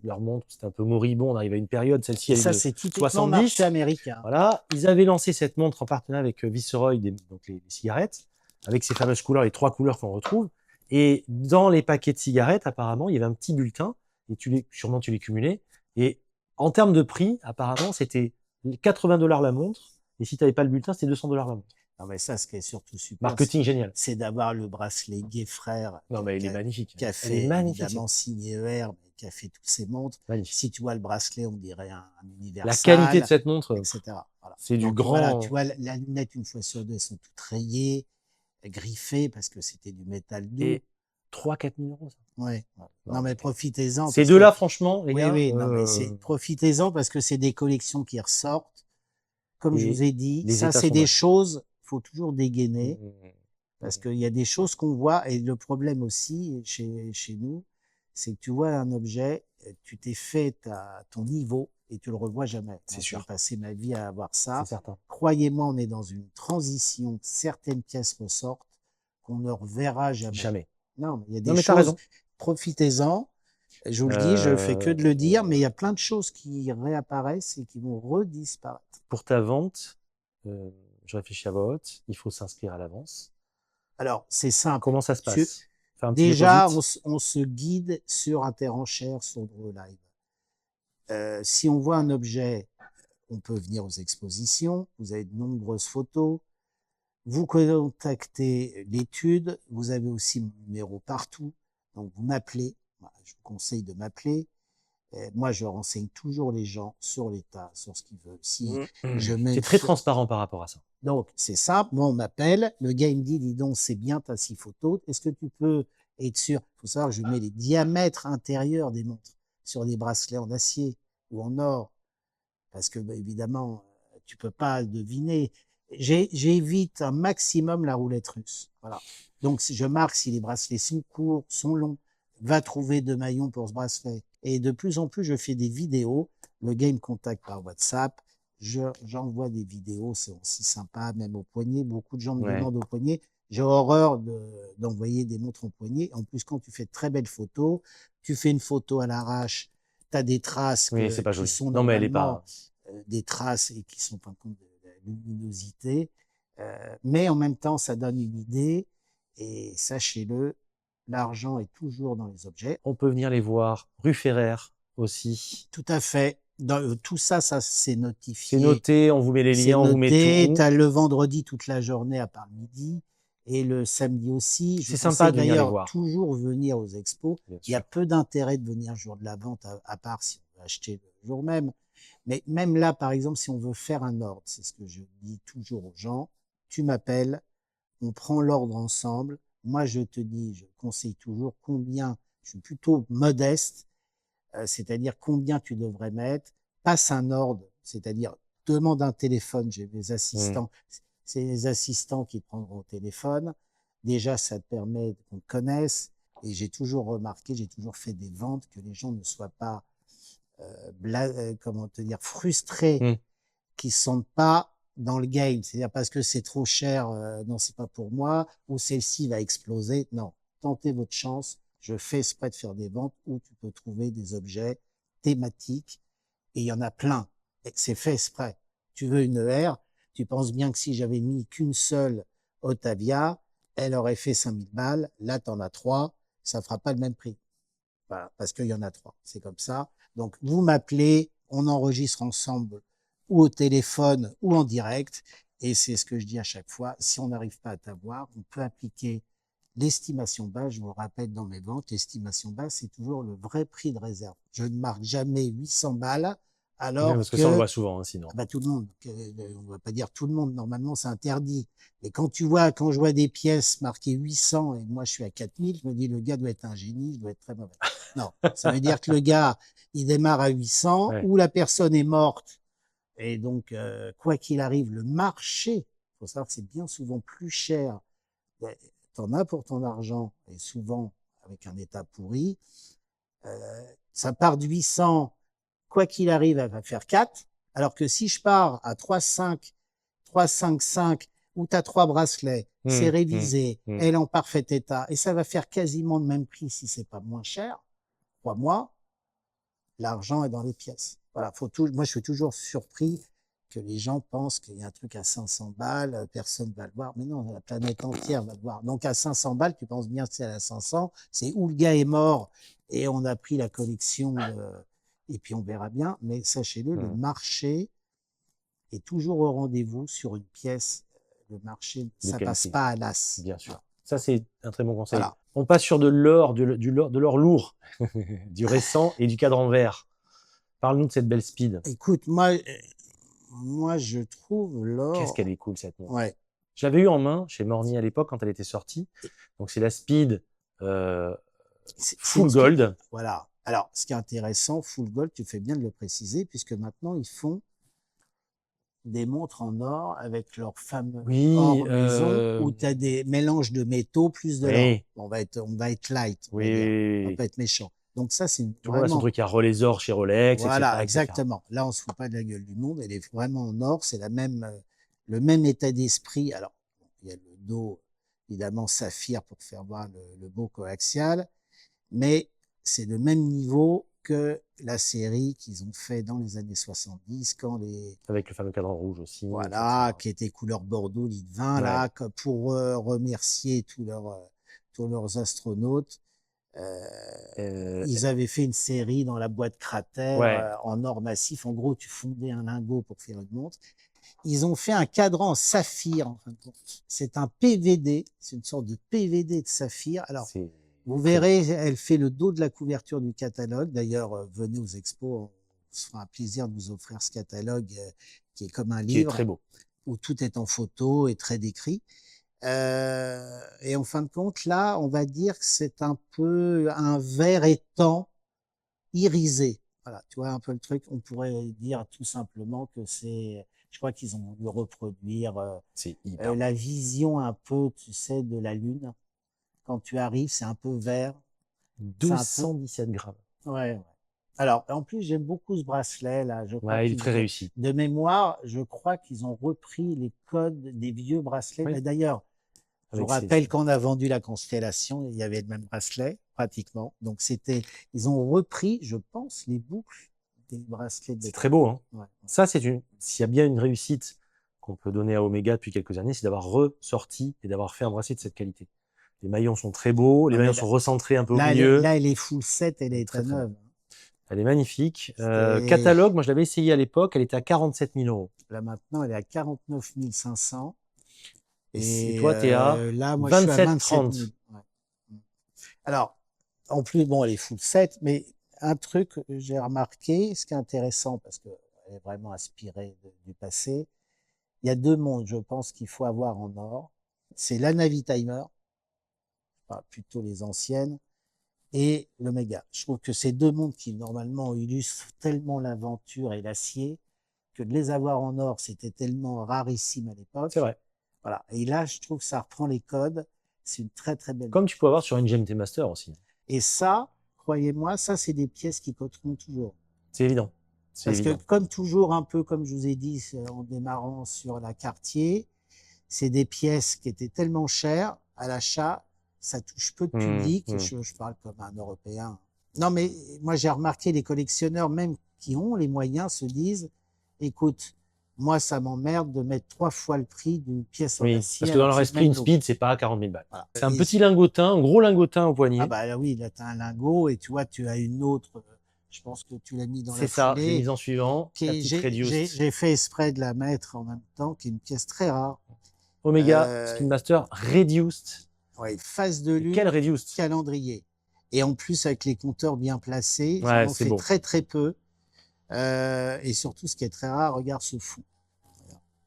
leur montre, c'était un peu moribond. On arrive à une période, celle-ci, elle est de 70. Marché américain. Voilà. Ils avaient lancé cette montre en partenariat avec Viceroy, donc les cigarettes, avec ces fameuses couleurs, les 3 couleurs qu'on retrouve. Et dans les paquets de cigarettes, apparemment, il y avait un petit bulletin. Et sûrement, tu les cumulais. Et en termes de prix, apparemment, c'était 80 $ la montre. Et si tu n'avais pas le bulletin, c'était 200 $ la montre. Non, mais ça, ce qui est surtout super. Marketing génial. C'est d'avoir le bracelet Gay Frère. Non, mais il est magnifique. Qui a fait, évidemment, signé ER, mais qui a fait toutes ces montres. Magnifique. Si tu vois le bracelet, on dirait un universal. La qualité de cette montre, etc. Voilà. C'est du grand. Voilà, tu vois, la lunette, une fois sur deux, elles sont toutes rayées, griffées, parce que c'était du métal doux. Et 3-4 000 €. Ouais. Non, mais profitez-en. Ces deux-là, franchement, les gars. Oui, non, mais profitez-en parce que c'est des collections qui ressortent. Comme je vous ai dit, ça, c'est des choses, faut toujours dégainer. Parce qu'il y a des choses qu'on voit. Et le problème aussi, chez nous, c'est que tu vois un objet, tu t'es fait à ton niveau et tu le revois jamais. C'est sûr. J'ai passé ma vie à avoir ça. C'est certain. Croyez-moi, on est dans une transition. Certaines pièces ressortent qu'on ne reverra jamais. Jamais. Non, mais il y a des choses. Profitez-en. Je vous le dis, je fais que de le dire, mais il y a plein de choses qui réapparaissent et qui vont redisparaître. Pour ta vente, je réfléchis à voix haute, il faut s'inscrire à l'avance. Alors, c'est simple. Comment ça se passe? Déjà, on se guide sur Interenchères, sur DrewLive. Si on voit un objet, on peut venir aux expositions. Vous avez de nombreuses photos. Vous contactez l'étude. Vous avez aussi mon numéro partout. Donc, vous m'appelez. Je vous conseille de m'appeler. Moi, je renseigne toujours les gens sur l'état, sur ce qu'ils veulent. C'est très transparent par rapport à ça. Donc, c'est simple. Moi, on m'appelle. Le gars, il me dit, dis donc, c'est bien, tu as 6 photos. Est-ce que tu peux être sûr? Il faut savoir que je mets les diamètres intérieurs des montres sur des bracelets en acier ou en or. Parce que, évidemment, tu peux pas deviner. J'évite un maximum la roulette russe. Voilà. Donc, je marque si les bracelets sont courts, sont longs. Va trouver 2 maillons pour ce bracelet. Et de plus en plus, je fais des vidéos. Le gars, il me contacte par WhatsApp. J'envoie des vidéos, c'est aussi sympa, même au poignet. Beaucoup de gens me demandent au poignet. J'ai horreur d'envoyer des montres au poignet. En plus, quand tu fais de très belles photos, tu fais une photo à l'arrache, tu as des traces qui sont normalement des traces et qui sont en compte de la luminosité. Mais en même temps, ça donne une idée. Et sachez-le, l'argent est toujours dans les objets. On peut venir les voir rue Ferrer aussi. Tout à fait. Tout ça, ça c'est C'est notifié. noté, on vous met les C'est liens, on vous met noté. tout. Tu as le vendredi toute la journée à part le midi et le samedi aussi. Je C'est vous sympa conseille de venir les d'ailleurs voir. toujours venir aux expos. Bien Il y a sûr. peu d'intérêt de venir le jour de la vente, à part si on veut acheter le jour même. Mais même là, par exemple, si on veut faire un ordre, c'est ce que je dis toujours aux gens, tu m'appelles, on prend l'ordre ensemble. Moi, je te dis, je conseille toujours combien, je suis plutôt modeste, c'est-à-dire combien tu devrais mettre, passe un ordre, c'est-à-dire demande un téléphone, j'ai des assistants, c'est les assistants qui te prendront au téléphone. Déjà, ça te permet qu'on te connaisse. Et j'ai toujours remarqué, j'ai toujours fait des ventes, que les gens ne soient pas, comment te dire, frustrés, qu'ils ne se sentent pas dans le game. C'est-à-dire parce que c'est trop cher, non, c'est pas pour moi, ou celle-ci va exploser. Non, tentez votre chance. Je fais exprès de faire des ventes où tu peux trouver des objets thématiques et il y en a plein. C'est fait exprès. Tu veux une ER, tu penses bien que si j'avais mis qu'une seule Otavia, elle aurait fait 5000 balles. Là, tu en as 3, ça fera pas le même prix. Voilà, parce qu'il y en a 3. C'est comme ça. Donc, vous m'appelez, on enregistre ensemble ou au téléphone ou en direct. Et c'est ce que je dis à chaque fois. Si on n'arrive pas à t'avoir, on peut appliquer l'estimation basse. Je vous rappelle dans mes ventes, l'estimation basse, c'est toujours le vrai prix de réserve. Je ne marque jamais 800 balles alors Parce que que ça, on le voit souvent, hein, sinon. bah, tout le monde, on va pas dire tout le monde, normalement c'est interdit. Mais quand je vois des pièces marquées 800 et moi je suis à 4000, je me dis le gars doit être un génie, il doit être très mauvais. Non, ça veut dire que le gars, il démarre à 800 Ouais. ou la personne est morte. Et donc, quoi qu'il arrive, le marché, faut savoir que c'est bien souvent plus cher. T'en as pour ton argent et souvent avec un état pourri. Ça part de 800, quoi qu'il arrive, elle va faire 4. Alors que si je pars à 3,5, 3,5, où tu as 3 bracelets, c'est révisé, elle est en parfait état, et ça va faire quasiment le même prix si c'est pas moins cher, crois-moi, l'argent est dans les pièces. Voilà, moi je suis toujours surpris que les gens pensent qu'il y a un truc à 500 balles, personne ne va le voir. Mais non, la planète entière va le voir. Donc à 500 balles, tu penses bien que c'est à 500, c'est où le gars est mort et on a pris la collection, et puis on verra bien. Mais sachez-le, le marché est toujours au rendez-vous sur une pièce. Le marché, ça passe pas à l'as. Bien sûr. Ça, c'est un très bon conseil. Voilà. On passe sur de l'or, de l'or lourd, du récent et du cadran vert. Parle-nous de cette belle speed. Écoute, moi, je trouve l'or. Qu'est-ce qu'elle est cool, cette montre. Ouais. Je l'avais eu en main chez Morny à l'époque quand elle était sortie. Donc, c'est la speed full gold. Voilà. Alors, ce qui est intéressant, full gold, tu fais bien de le préciser, puisque maintenant, ils font des montres en or avec leur fameux or maison, où tu as des mélanges de métaux plus de l'or. On va être light, on va pas être méchant. Donc ça, c'est tout le monde a son truc à relais or chez Rolex, voilà, etc. exactement. Là, on se fout pas de la gueule du monde. Elle est vraiment en or. C'est le même état d'esprit. Alors, il y a le dos, évidemment, saphir pour faire voir le beau coaxial, mais c'est le même niveau que la série qu'ils ont fait dans les années 70, avec le fameux cadran rouge aussi. Voilà, qui était couleur Bordeaux, lit de vin, là, pour remercier tous leurs astronautes. Ils avaient fait une série dans la boîte cratère en or massif. En gros, tu fondais un lingot pour faire une montre. Ils ont fait un cadran en saphir, en fin de compte. C'est un PVD, c'est une sorte de PVD de saphir. Alors, vous verrez, elle fait le dos de la couverture du catalogue. D'ailleurs, venez aux expos, on se fera un plaisir de vous offrir ce catalogue qui est comme un livre. Qui est très beau. Où tout est en photo et très décrit. Et en fin de compte, là, on va dire que c'est un peu un vert étang irisé. Voilà, tu vois un peu le truc. On pourrait dire tout simplement que je crois qu'ils ont voulu reproduire la vision un peu, tu sais, de la Lune. Quand tu arrives, c'est un peu vert. 217 grammes. Ouais. Alors, en plus, j'aime beaucoup ce bracelet là. Je crois il est très réussi. De mémoire, je crois qu'ils ont repris les codes des vieux bracelets. D'ailleurs, je vous rappelle qu'on a vendu la Constellation, il y avait le même bracelet, pratiquement. Donc, ils ont repris, je pense, les boucles des bracelets. C'est très beau, hein. Ouais. Ça, s'il y a bien une réussite qu'on peut donner à Omega depuis quelques années, c'est d'avoir ressorti et d'avoir fait un bracelet de cette qualité. Les maillons sont très beaux. Les Non, mais maillons sont recentrés un peu au là, milieu. elle est full set, elle est Très, très très neuve. Elle est magnifique. Et Catalogue, moi je l'avais essayé à l'époque, elle était à 47 000 euros. là, maintenant, elle est à 49 500. Et Et toi, tu es à là, moi, je suis à 27 000. 27-30. Ouais. Alors, en plus, bon, elle est full set, mais un truc que j'ai remarqué, ce qui est intéressant, parce qu'elle est vraiment inspirée du passé, il y a deux mondes, je pense, qu'il faut avoir en or. C'est la Navitimer, enfin, plutôt les anciennes, et l'Omega. Je trouve que ces deux mondes qui, normalement, illustrent tellement l'aventure et l'acier, que de les avoir en or, c'était tellement rarissime à C'est l'époque. vrai. Voilà. Et là, je trouve que ça reprend les codes. C'est une très, très belle Comme tu montre. peux avoir sur une GMT Master aussi. Et ça, croyez-moi, ça, c'est des pièces qui coteront toujours. C'est évident. C'est Parce que, évident. comme toujours, un peu comme je vous ai dit en démarrant sur la Cartier, c'est des pièces qui étaient tellement chères à l'achat, ça touche peu de public. Je parle comme un Européen. Non, mais moi, j'ai remarqué les collectionneurs, même qui ont les moyens, se disent, écoute, moi, ça m'emmerde de mettre 3 fois le prix d'une pièce en Oui, acier. parce que dans Alors que leur c'est le esprit, même une look. speed, c'est pas à 40 000 balles. Voilà. C'est un Et petit lingotin, un gros lingotin au ah poignet. bah là, oui, là, tu as un lingot et tu vois, tu as une autre, je pense que tu l'as mis dans C'est la ça, j'ai foulée, mis en suivant, la petite Reduced. j'ai fait exprès de la mettre en même temps, qui est une pièce très rare. Omega Euh, Spin Master Reduced. ouais, face de Et quel lune, Reduced? calendrier. Et en plus, avec les compteurs bien placés, j'en Ouais, en c'est fais beau. très très peu. Et surtout, ce qui est très rare, regarde ce fou.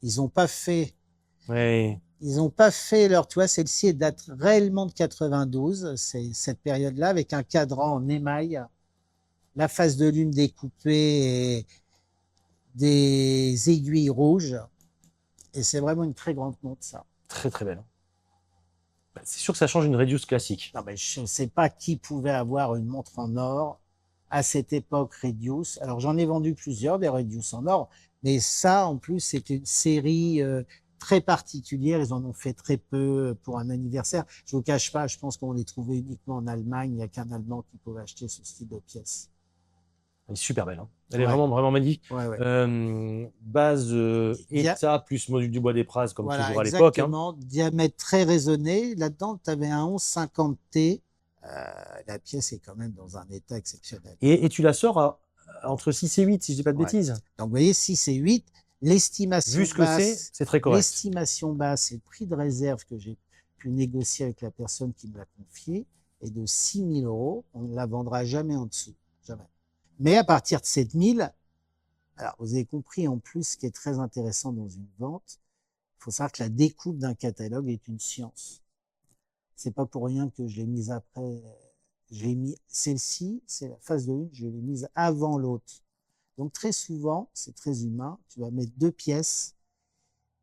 Ils n'ont pas fait, Ouais. ils ont pas fait leur, tu vois, celle-ci date réellement de 92, c'est cette période-là, avec un cadran en émail, la face de lune découpée et des aiguilles rouges. Et c'est vraiment une très grande montre, ça. Très très belle. Bah, c'est sûr que ça change une Reduced classique. Non, mais je ne sais pas qui pouvait avoir une montre en or à cette époque Radius. Alors, j'en ai vendu plusieurs, des Radius en or, mais ça, en plus, c'est une série très particulière. Ils en ont fait très peu pour un anniversaire. Je vous cache pas, je pense qu'on les trouvait uniquement en Allemagne. Il n'y a qu'un Allemand qui pouvait acheter ce style de pièce. Elle est super belle. Hein. Elle est Ouais, vraiment, vraiment magnifique. ouais, ouais. Base Dia- ETA plus module du bois des Pras, comme voilà, toujours à l'époque. Hein. exactement. Diamètre très raisonné. Là-dedans, tu avais un 1150T. La pièce est quand même dans un état exceptionnel. Et tu la sors entre 6 et 8, si je dis pas de Ouais. bêtises. Donc, vous voyez, 6 et 8, l'estimation Vu ce que basse, c'est très correct. l'estimation basse, c'est le prix de réserve que j'ai pu négocier avec la personne qui me l'a confié, est de 6 000 euros. On ne la vendra jamais en dessous. Jamais. Mais à partir de 7 000, alors vous avez compris en plus ce qui est très intéressant dans une vente, il faut savoir que la découpe d'un catalogue est une science. C'est pas pour rien que je l'ai mise après. Je l'ai mis, celle-ci, c'est la face de lune, je l'ai mise avant l'autre. Donc très souvent, c'est très humain, tu vas mettre deux pièces,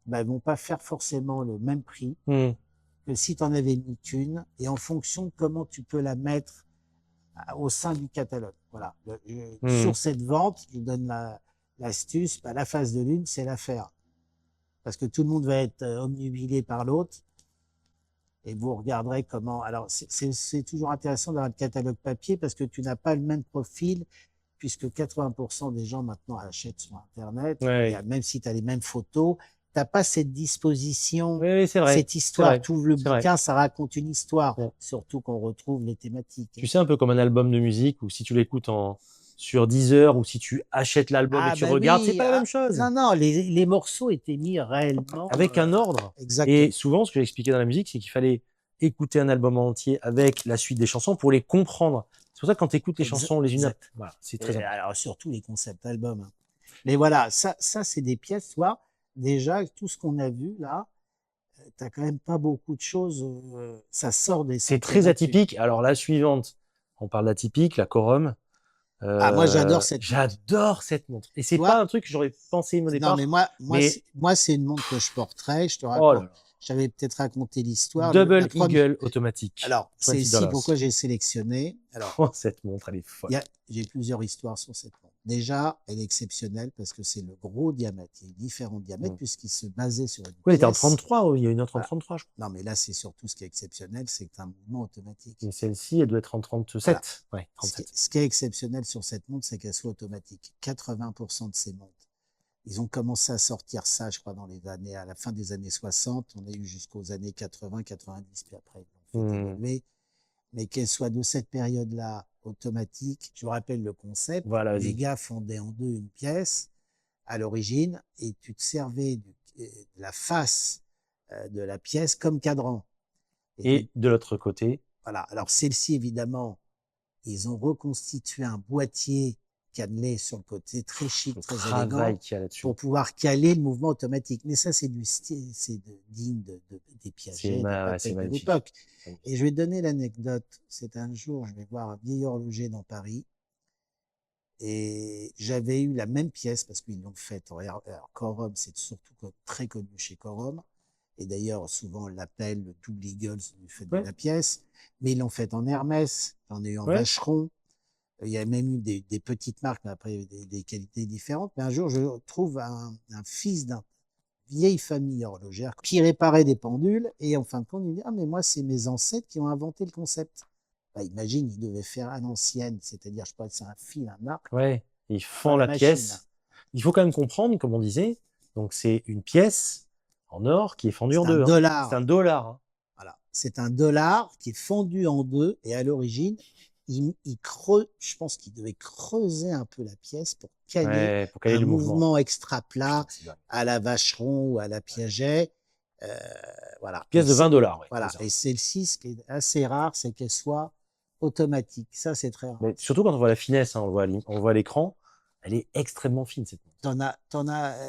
ben, elles vont pas faire forcément le même prix que si tu en avais mis qu'une, et en fonction de comment tu peux la mettre au sein du catalogue. Voilà. Sur cette vente, je vous donne l'astuce, ben, la face de lune, c'est l'affaire. Parce que tout le monde va être omnubilé par l'autre. Et vous regarderez comment. Alors, c'est toujours intéressant d'avoir le catalogue papier parce que tu n'as pas le même profil, puisque 80% des gens maintenant achètent sur Internet. Ouais. Et même si tu as les mêmes photos, tu n'as pas cette disposition, oui, c'est vrai. cette histoire. Vrai. Tu ouvres le bouquin, ça raconte une histoire. Ouais. Surtout qu'on retrouve les thématiques. Tu sais, un peu comme un album de musique où si tu l'écoutes sur Deezer ou si tu achètes l'album et tu regardes, c'est pas la même chose. Non, non, les morceaux étaient mis réellement. Avec un ordre. Exactement. Et souvent, ce que j'ai expliqué dans la musique, c'est qu'il fallait écouter un album entier avec la suite des chansons pour les comprendre. C'est pour ça que quand tu écoutes les chansons les unes, voilà, c'est très important. Alors, surtout les concepts albums. Hein. Mais voilà, ça c'est des pièces, toi, déjà, tout ce qu'on a vu là, t'as quand même pas beaucoup de choses, ça sort des C'est très atypique. Alors, la suivante, on parle d'atypique, la Corum. Moi, j'adore cette montre. J'adore cette montre. Et c'est pas un truc que j'aurais pensé au départ. Non, mais moi, c'est une montre que je porterais. Je te raconte. Oh là là. J'avais peut-être raconté l'histoire. Double Eagle automatique. Alors, c'est ici pourquoi j'ai sélectionné. Alors, oh, cette montre, elle est folle. J'ai plusieurs histoires sur cette montre. Déjà, elle est exceptionnelle parce que c'est le gros diamètre. Il y a différents diamètres puisqu'il se basait sur une pièce. Elle était en 33, il y a une autre en 33, je crois. Non, mais là, c'est surtout ce qui est exceptionnel, c'est que tu as un mouvement automatique. Et celle-ci, elle doit être en 37. Voilà. Ouais, 37. Ce qui est exceptionnel sur cette montre, c'est qu'elle soit automatique. 80% de ces montres, ils ont commencé à sortir ça, je crois, à la fin des années 60. On a eu jusqu'aux années 80, 90, puis après, ils l'ont fait évoluer, mais qu'elle soit de cette période-là automatique. Je vous rappelle le concept. Voilà, Les vas-y. gars fondaient en deux une pièce à l'origine et tu te servais de la face de la pièce comme cadran. Et de l'autre côté, voilà. Alors celle-ci, évidemment, ils ont reconstitué un boîtier cannelé sur le côté, très chic, le très travail élégant, qu'il y a là-dessus. pour pouvoir caler le mouvement automatique. Mais ça, c'est digne des Piaget, des Patek de magnifique. l'époque. Et je vais donner l'anecdote. C'est un jour, je vais voir un vieil horloger dans Paris. Et j'avais eu la même pièce, parce qu'ils l'ont faite. Alors, Corum, c'est surtout très connu chez Corum. Et d'ailleurs, souvent, on l'appelle le double Eagles du fait de la pièce. Mais ils l'ont faite en Hermès, j'en ai eu en Vacheron. Il y a même eu des petites marques, mais après des qualités différentes. Mais un jour, je trouve un fils d'une vieille famille horlogère qui réparait des pendules. Et en fin de compte, il dit « Ah, mais moi, c'est mes ancêtres qui ont inventé le concept. » Bah, imagine, ils devaient faire à l'ancienne, c'est-à-dire, je sais pas, c'est un fil, un arc. Ouais, ils font la pièce. Il faut quand même comprendre, comme on disait, donc c'est une pièce en or qui est fendue en deux. $1. C'est un dollar. Hein. Voilà. C'est un dollar qui est fendu en deux et à l'origine, je pense qu'il devait creuser un peu la pièce pour caler le mouvement extra plat à la Vacheron ou à la Piaget. Voilà. Pièce de $20. Voilà. Et celle-ci, ce qui est assez rare, c'est qu'elle soit automatique. Ça, c'est très rare. Mais surtout quand on voit la finesse, hein, on voit l'écran, elle est extrêmement fine, cette montre.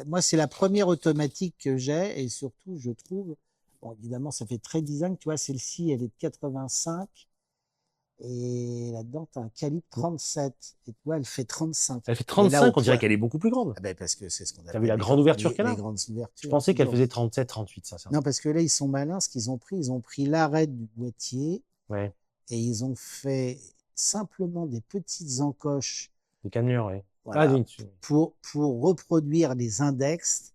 Moi, c'est la première automatique que j'ai et surtout, je trouve, bon, évidemment, ça fait très design. Tu vois, celle-ci, elle est de 85 et là-dedans, tu as un calibre 37. Et tu vois, elle fait 35. Elle fait 35, on dirait qu'elle est beaucoup plus grande. Ah ben parce que c'est ce qu'on appelle. Tu as vu la grande ouverture qu'elle a? Les grandes ouvertures. Je pensais qu'elle faisait 37, 38, ça. Non, parce que là, ils sont malins. Ce qu'ils ont pris l'arête du boîtier et ils ont fait simplement des petites encoches. Des cannelures, oui. Voilà, pour reproduire les index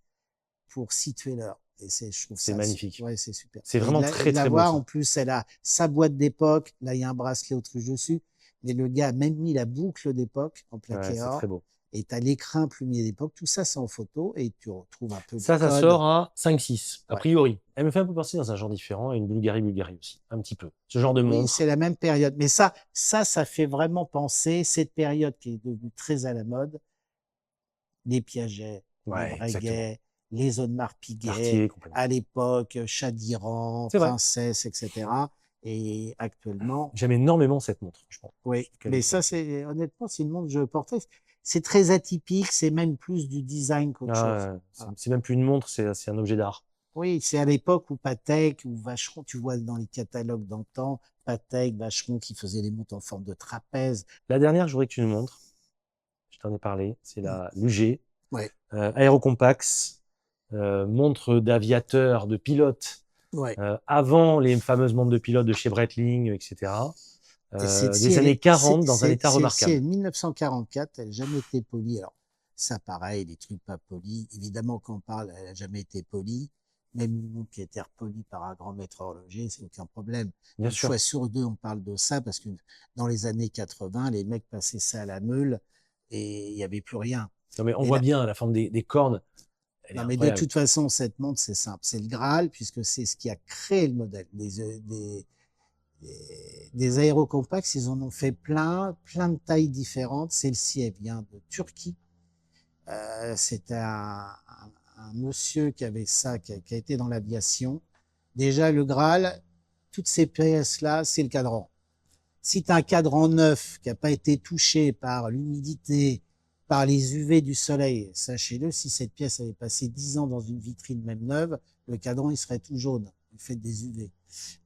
pour situer l'heure. Et je trouve c'est magnifique. Ouais, c'est super. C'est vraiment très beau. En plus, elle a sa boîte d'époque. Là, il y a un bracelet autruche dessus. Mais le gars a même mis la boucle d'époque en plaqué or. C'est très beau. Et tu as l'écrin plumier d'époque. Tout ça, c'est en photo. Et tu retrouves un peu ça sort à 5-6, a priori. Elle me fait un peu penser dans un genre différent, à une Bulgari aussi, un petit peu. Ce genre de montre. Oui, c'est la même période. Mais ça fait vraiment penser cette période qui est devenue très à la mode. Les Piaget, les Breguet, les Audemars Piguet, à l'époque, Chadiran, Princesse, etc. Et actuellement. J'aime énormément cette montre, franchement. Oui, mais ça, honnêtement, c'est une montre que je portais. C'est très atypique, c'est même plus du design qu'autre chose. C'est même plus une montre, c'est un objet d'art. Oui, c'est à l'époque où Patek ou Vacheron, tu vois dans les catalogues d'antan, Patek, Vacheron qui faisaient les montres en forme de trapèze. La dernière, je voudrais que tu nous montres. Je t'en ai parlé, c'est la l'UG. Aerocompax, montre d'aviateur, de pilote, avant les fameuses montres de pilote de chez Breitling, etc. Des années 40 dans un état remarquable. C'est 1944, elle n'a jamais été polie. Alors, ça, pareil, les trucs pas polis. Évidemment, quand on parle, elle n'a jamais été polie. Même une montre qui a été repolie par un grand maître horloger, c'est aucun problème. Une fois sur deux, on parle de ça parce que dans les années 80, les mecs passaient ça à la meule et il n'y avait plus rien. Non, mais on voit bien la forme des cornes. Non, mais de toute façon, cette montre, c'est simple. C'est le Graal, puisque c'est ce qui a créé le modèle. Des aérocompax, ils en ont fait plein de tailles différentes. Celle-ci, elle vient de Turquie. C'est un monsieur qui avait ça, qui a été dans l'aviation. Déjà, le Graal, toutes ces pièces-là, c'est le cadran. Si tu as un cadran neuf qui n'a pas été touché par l'humidité, par les UV du soleil, sachez-le, si cette pièce avait passé 10 ans dans une vitrine même neuve, le cadran, il serait tout jaune du fait des UV.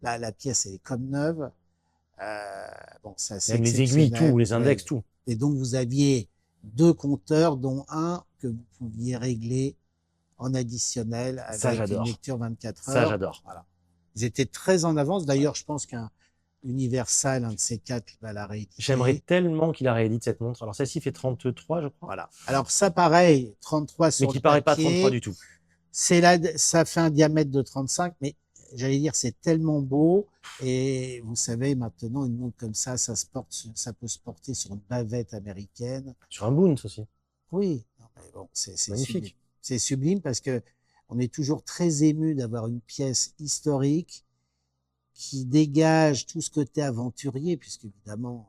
Là, la pièce, elle est comme neuve. Bon, ça, c'est les aiguilles, tout, les index, tout. Et donc, vous aviez 2 compteurs, dont un que vous pouviez régler en additionnel avec une lecture 24 heures. Ça, j'adore. Voilà. Ils étaient très en avance. D'ailleurs, je pense qu'un Universal, un de ces 4, va la rééditer. J'aimerais tellement qu'il la réédite cette montre. Alors, celle-ci fait 33, je crois. Voilà. Alors, ça, pareil, 33 sur le papier. Mais qui paraît pas 33 du tout. Ça fait un diamètre de 35, mais j'allais dire, c'est tellement beau. Et vous savez, maintenant, une montre comme ça peut se porter sur une bavette américaine. Sur un Bundt aussi. Oui. Non, mais bon, c'est magnifique. C'est sublime parce que on est toujours très ému d'avoir une pièce historique qui dégage tout ce côté aventurier, puisque évidemment,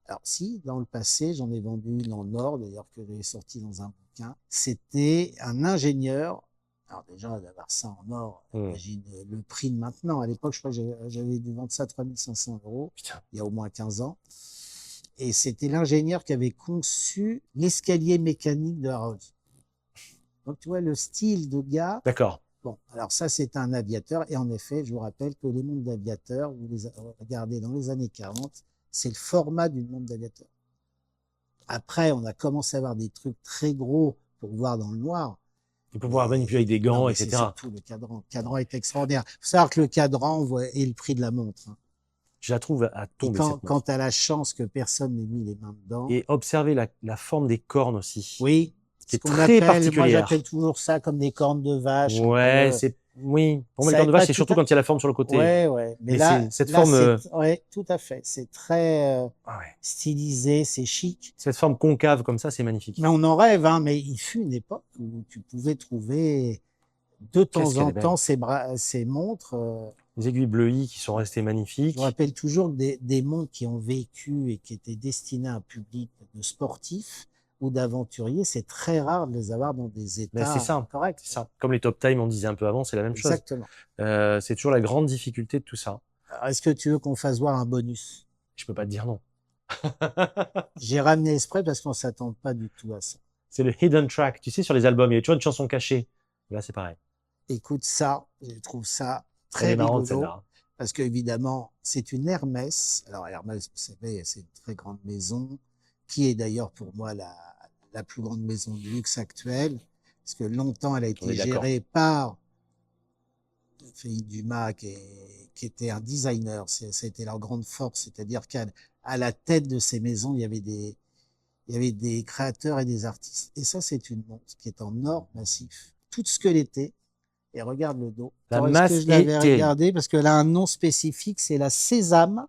alors si, dans le passé, j'en ai vendu une en or, d'ailleurs, que j'ai sorti dans un bouquin. C'était un ingénieur. Alors déjà, d'avoir ça en or, imagine le prix de maintenant. À l'époque, je crois que j'avais dû vendre ça à 3 500 €, Putain. il y a au moins 15 ans. Et c'était l'ingénieur qui avait conçu l'escalier mécanique de la Rolls. Donc, tu vois, le style de gars. D'accord. Bon, alors ça, c'est un aviateur. Et en effet, je vous rappelle que les montres d'aviateurs, vous les regardez dans les années 40, c'est le format d'une montre d'aviateur. Après, on a commencé à avoir des trucs très gros pour voir dans le noir. Il peut pouvoir manipuler avec des gants, Non, etc. C'est surtout le cadran. Le cadran est extraordinaire. Il faut savoir que le cadran est le prix de la montre. Hein. Je la trouve à Et tomber, quand tu as la chance que personne n'ait mis les mains dedans. Et observer la forme des cornes aussi. Oui. Qui est qu'on très appelle, particulière. moi, j'appelle toujours ça comme des cornes de vache. Ouais, oui. Pour moi, les cornes de vache, c'est surtout quand il y a la forme sur le côté. Ouais. Mais là, cette forme. Ouais, tout à fait. C'est très Ouais. stylisé, c'est chic. Cette forme concave comme ça, c'est magnifique. Mais on en rêve, hein. Mais il fut une époque où tu pouvais trouver de temps en temps ces montres. Les aiguilles bleuies qui sont restées magnifiques. Je me rappelle toujours des montres qui ont vécu et qui étaient destinées à un public de sportifs ou d'aventuriers. C'est très rare de les avoir dans des états corrects. C'est ça. Comme les Top Time, on disait un peu avant, c'est la même chose. Exactement. C'est toujours la grande difficulté de tout ça. Est-ce que tu veux qu'on fasse voir un bonus? Je peux pas te dire non. J'ai ramené exprès parce qu'on s'attend pas du tout à ça. C'est le hidden track. Tu sais, sur les albums, il y a toujours une chanson cachée. Là, c'est pareil. Écoute ça, je trouve ça très rigolo. Parce qu'évidemment, c'est une Hermès. Alors Hermès, vous savez, c'est une très grande maison, qui est d'ailleurs pour moi la plus grande maison de luxe actuelle. Parce que longtemps, elle a été gérée par Philippe Dumas, qui était un designer. C'était leur grande force. C'est-à-dire qu'à la tête de ces maisons, il y avait des créateurs et des artistes. Et ça, c'est une montre qui est en or massif, toute squelettée. Et regarde le dos. La masse que je l'avais regardé parce qu'elle a un nom spécifique, c'est la Sésame,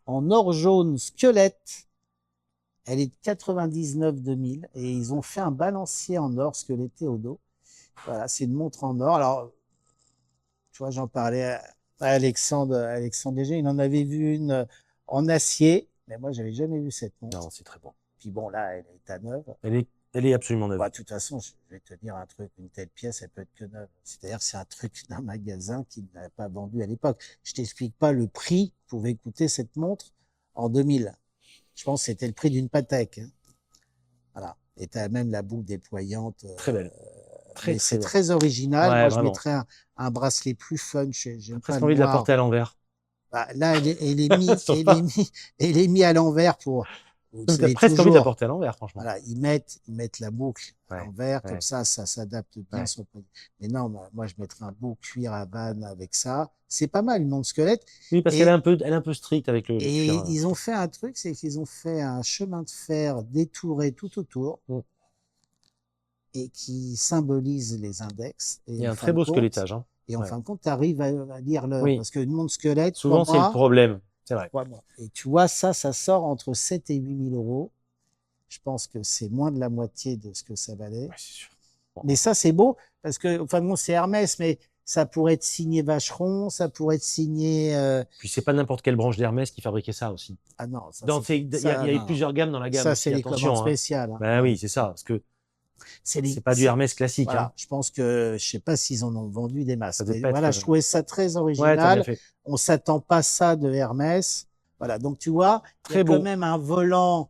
en or jaune squelette. Elle est de 99-2000 et ils ont fait un balancier en or squeletté au dos. Voilà, c'est une montre en or. Alors, tu vois, j'en parlais à Alexandre Léger. Il en avait vu une en acier, mais moi, j'avais jamais vu cette montre. Non, c'est très bon. Puis bon, là, elle est à neuve. Elle est absolument neuve. Bah, de toute façon, je vais te dire un truc, une telle pièce, elle peut être que neuve. C'est-à-dire que c'est un truc d'un magasin qui n'a pas vendu à l'époque. Je t'explique pas le prix que pouvait coûter cette montre en 2000. Je pense que c'était le prix d'une Patek. Hein. Voilà. Et tu as même la boucle déployante. Très belle. C'est très original. Ouais, moi, vraiment. Je mettrais un bracelet plus fun. J'ai presque envie de la porter à l'envers. Bah, là, elle est mise à l'envers pour. Tu as presque envie de la porter à l'envers, franchement. Voilà, ils mettent la boucle à l'envers, comme ça s'adapte bien sur le produit. Mais non, moi, je mettrais un beau cuir à vanne avec ça. C'est pas mal, une montre squelette. Oui, parce qu'elle est un peu stricte avec le et cuir. Ils ont fait un truc, c'est qu'ils ont fait un chemin de fer détouré tout autour et qui symbolise les index. Et il y a un très beau squelettage. Hein. Et en fin de compte, tu arrives à lire l'heure. Parce qu'une montre squelette, souvent, c'est le problème. C'est vrai. Et tu vois, ça sort entre 7 et 8 000 euros. Je pense que c'est moins de la moitié de ce que ça valait. Ouais, c'est sûr. Bon. Mais ça, c'est beau, parce que, enfin, bon, c'est Hermès, mais ça pourrait être signé Vacheron, ça pourrait être signé. Puis, c'est pas n'importe quelle branche d'Hermès qui fabriquait ça aussi. Ah non, ça, il y a plusieurs gammes dans la gamme. Ça, c'est les commandes spéciales. Hein. Ben oui, c'est ça, parce que c'est pas du Hermès classique. Voilà, hein. Je pense que, je sais pas s'ils en ont vendu des masses. Mais voilà, je trouvais ça très original. On s'attend pas à ça de Hermès. Voilà, donc tu vois, il y a quand même un volant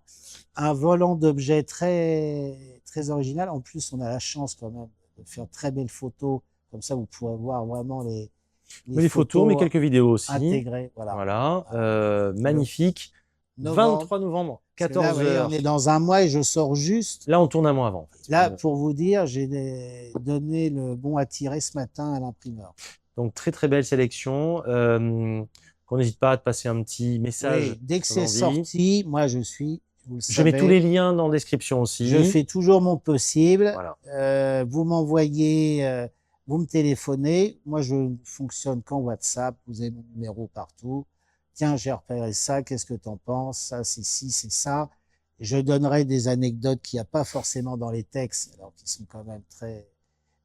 d'objets très, très original. En plus, on a la chance quand même de faire très belles photos. Comme ça, vous pourrez voir vraiment les photos, mais quelques vidéos aussi. Intégrées. Voilà. Magnifique. 23 novembre, 14h. On est dans un mois et je sors juste. Là, on tourne un mois avant. En fait. Là, pour vous dire, j'ai donné le bon à tirer ce matin à l'imprimeur. Donc, très, très belle sélection. Qu'on n'hésite pas à te passer un petit message. Oui, dès que c'est sorti, moi, je mets tous les liens dans la description aussi. Je fais toujours mon possible. Voilà. Vous m'envoyez, vous me téléphonez. Moi, je fonctionne qu'en WhatsApp. Vous avez mon numéro partout. Tiens, j'ai repéré ça. Qu'est-ce que tu en penses? Ça, c'est ci, c'est ça. Je donnerai des anecdotes qu'il n'y a pas forcément dans les textes, alors qui sont quand même très.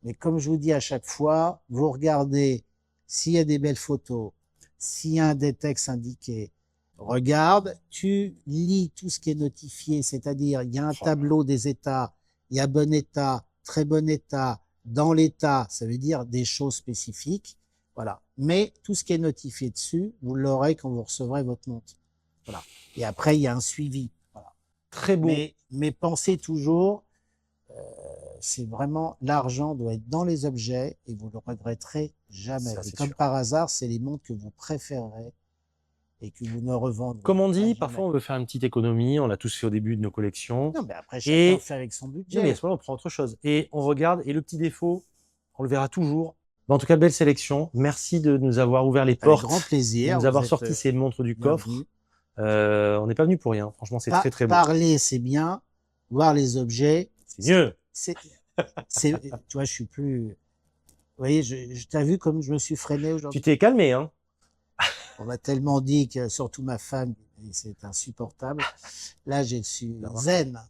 Mais comme je vous dis à chaque fois, vous regardez s'il y a des belles photos. s'il y a des textes indiqués, regarde, tu lis tout ce qui est notifié, c'est-à-dire il y a un tableau des états, il y a bon état, très bon état, dans l'état, ça veut dire des choses spécifiques. Voilà. Mais tout ce qui est notifié dessus, vous l'aurez quand vous recevrez votre montre. Voilà. Et après, il y a un suivi. Voilà. Très beau. Mais pensez toujours, c'est vraiment, l'argent doit être dans les objets et vous le regretterez jamais. Ça, et c'est comme sûr. par hasard, c'est les montres que vous préférerez et que vous ne revendrez Comme on dit, jamais. parfois on veut faire une petite économie, on l'a tous fait au début de nos collections. Non, mais après, chacun fait avec son Non, budget. mais à ce moment-là, on prend autre chose. Et on regarde, et le petit défaut, on le verra toujours. Mais en tout cas, belle sélection. Merci de nous avoir ouvert les portes. Avec grand plaisir. De nous avoir sorti ces montres du coffre. On n'est pas venu pour rien. Franchement, c'est très, très beau. Parler, c'est bien. Voir les objets, c'est mieux. Tu vois, je suis plus... Vous voyez, t'as vu comme je me suis freiné aujourd'hui? Tu t'es calmé, hein? On m'a tellement dit que, surtout ma femme, c'est insupportable. Là, je suis zen.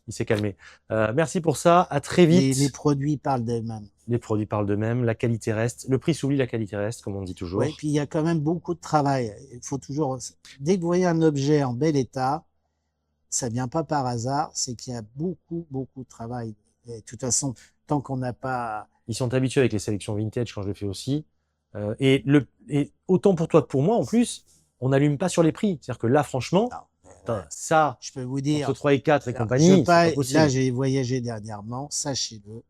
Il s'est calmé. Merci pour ça. À très vite. Les produits parlent d'eux-mêmes. Les produits parlent d'eux-mêmes. La qualité reste. Le prix s'oublie, la qualité reste, comme on dit toujours. Oui, puis il y a quand même beaucoup de travail. Il faut toujours... Dès que vous voyez un objet en bel état, ça vient pas par hasard, c'est qu'il y a beaucoup, beaucoup de travail. Et de toute façon, tant qu'on n'a pas... Ils sont habitués avec les sélections vintage quand je le fais aussi. Et autant pour toi que pour moi, en plus, on n'allume pas sur les prix. C'est-à-dire que là, franchement, ça, je peux vous dire, entre 3 et 4 et compagnie, c'est pas possible. Là, j'ai voyagé dernièrement, sachez-le,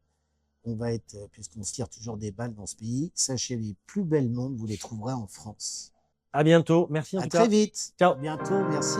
on va être, puisqu'on se tire toujours des balles dans ce pays, sachez les plus belles montres, vous les trouverez en France. À bientôt. Merci en tout cas. À très vite. Ciao. À bientôt. Merci.